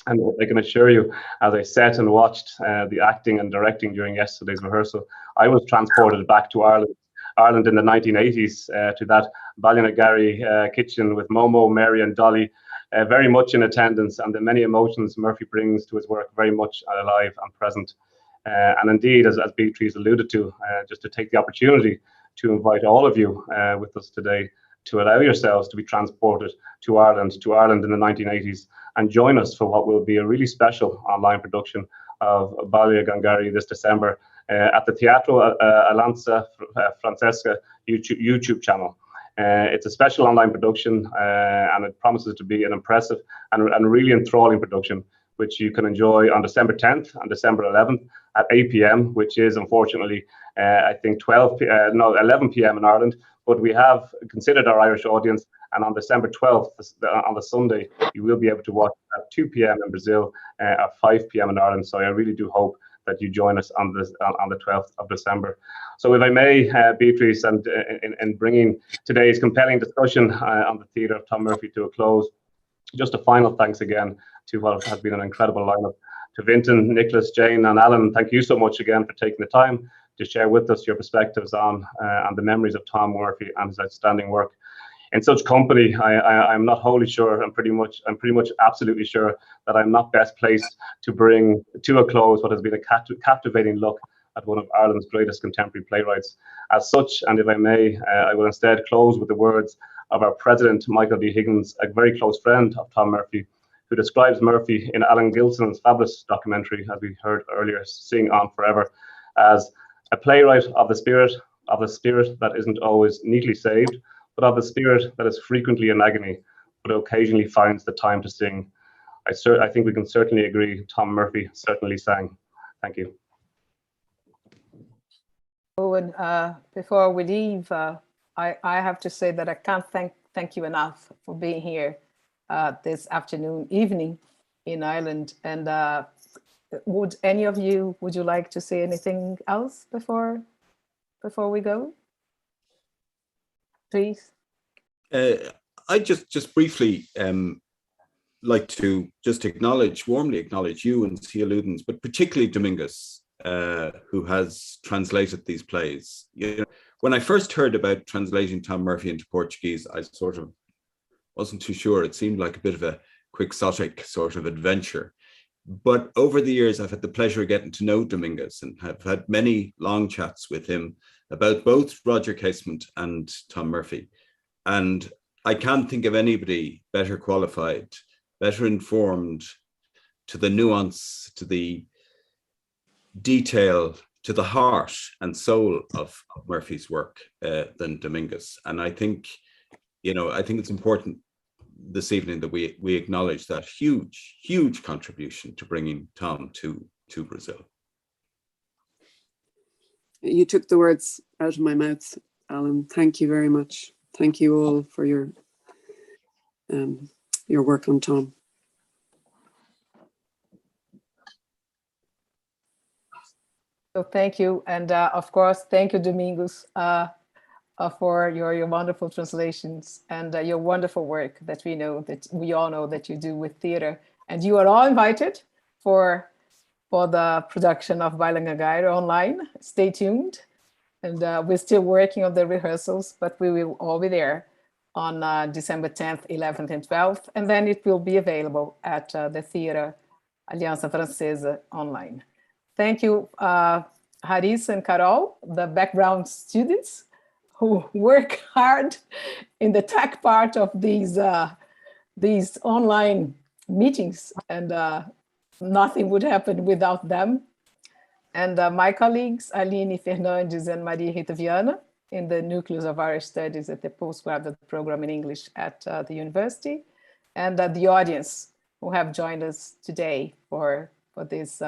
And I can assure you, as I sat and watched the acting and directing during yesterday's rehearsal, I was transported back to Ireland in the 1980s, to that Bailegangaire kitchen with Momo, Mary and Dolly, very much in attendance, and the many emotions Murphy brings to his work very much alive and present. And indeed, as Beatriz alluded to, just to take the opportunity to invite all of you with us today to allow yourselves to be transported to Ireland in the 1980s, and join us for what will be a really special online production of Bailegangaire this December at the Teatro Alianza Francesa YouTube channel. It's a special online production, and it promises to be an impressive and really enthralling production, which you can enjoy on December 10th and December 11th at 8 p.m, which is unfortunately, I think 11 p.m. in Ireland, but we have considered our Irish audience, and on December 12th, on the Sunday, you will be able to watch at 2 p.m. in Brazil, at 5 p.m. in Ireland. So I really do hope that you join us on the 12th of December. So if I may, Beatrice, and in bringing today's compelling discussion on the theatre of Tom Murphy to a close, just a final thanks again to what has been an incredible lineup. To Fintan, Nicholas, Jane, and Alan, thank you so much again for taking the time to share with us your perspectives on and the memories of Tom Murphy and his outstanding work. In such company, I'm not wholly sure. I'm pretty much absolutely sure that I'm not best placed to bring to a close what has been a captivating look at one of Ireland's greatest contemporary playwrights. As such, and if I may, I will instead close with the words of our president, Michael D. Higgins, a very close friend of Tom Murphy, who describes Murphy in Alan Gilsenan's fabulous documentary, as we heard earlier, Sing On Forever, as a playwright of the spirit that isn't always neatly saved, but of the spirit that is frequently in agony, but occasionally finds the time to sing. I think we can certainly agree Tom Murphy certainly sang. Thank you. Oh, and before we leave, I have to say that I can't thank you enough for being here this evening in Ireland. And would any of you, would you like to say anything else before we go? Please. I just briefly like to just warmly acknowledge you and C. Ludens, but particularly Domingos, who has translated these plays. You know, when I first heard about translating Tom Murphy into Portuguese, I sort of wasn't too sure. It seemed like a bit of a quixotic sort of adventure. But over the years, I've had the pleasure of getting to know Domingos and have had many long chats with him about both Roger Casement and Tom Murphy. And I can't think of anybody better qualified, better informed to the nuance, to the detail, to the heart and soul of Murphy's work than Domingos. And I think, I think it's important this evening that we acknowledge that huge contribution to bringing Tom to Brazil. You took the words out of my mouth, Alan. Thank you very much. Thank you all for your work on Tom. So thank you, and of course, thank you, Domingos, for your wonderful translations and your wonderful work that we all know that you do with theater. And you are all invited for the production of Bailegangaire online. Stay tuned. And we're still working on the rehearsals, but we will all be there on December 10th, 11th, and 12th. And then it will be available at the Theatre Aliança Francesa online. Thank you, Haris and Carol, the background students who work hard in the tech part of these online meetings, and nothing would happen without them. And my colleagues, Aline Fernandes and Maria Rita Viana, in the Nucleus of Irish Studies at the postgraduate program in English at the university, and the audience who have joined us today for this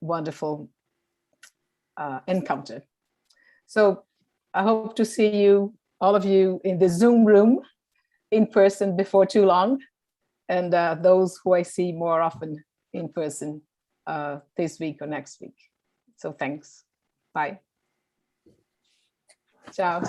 wonderful encounter. So I hope to see you, all of you, in the Zoom room in person before too long, and those who I see more often in person this week or next week. So thanks. Bye. Ciao.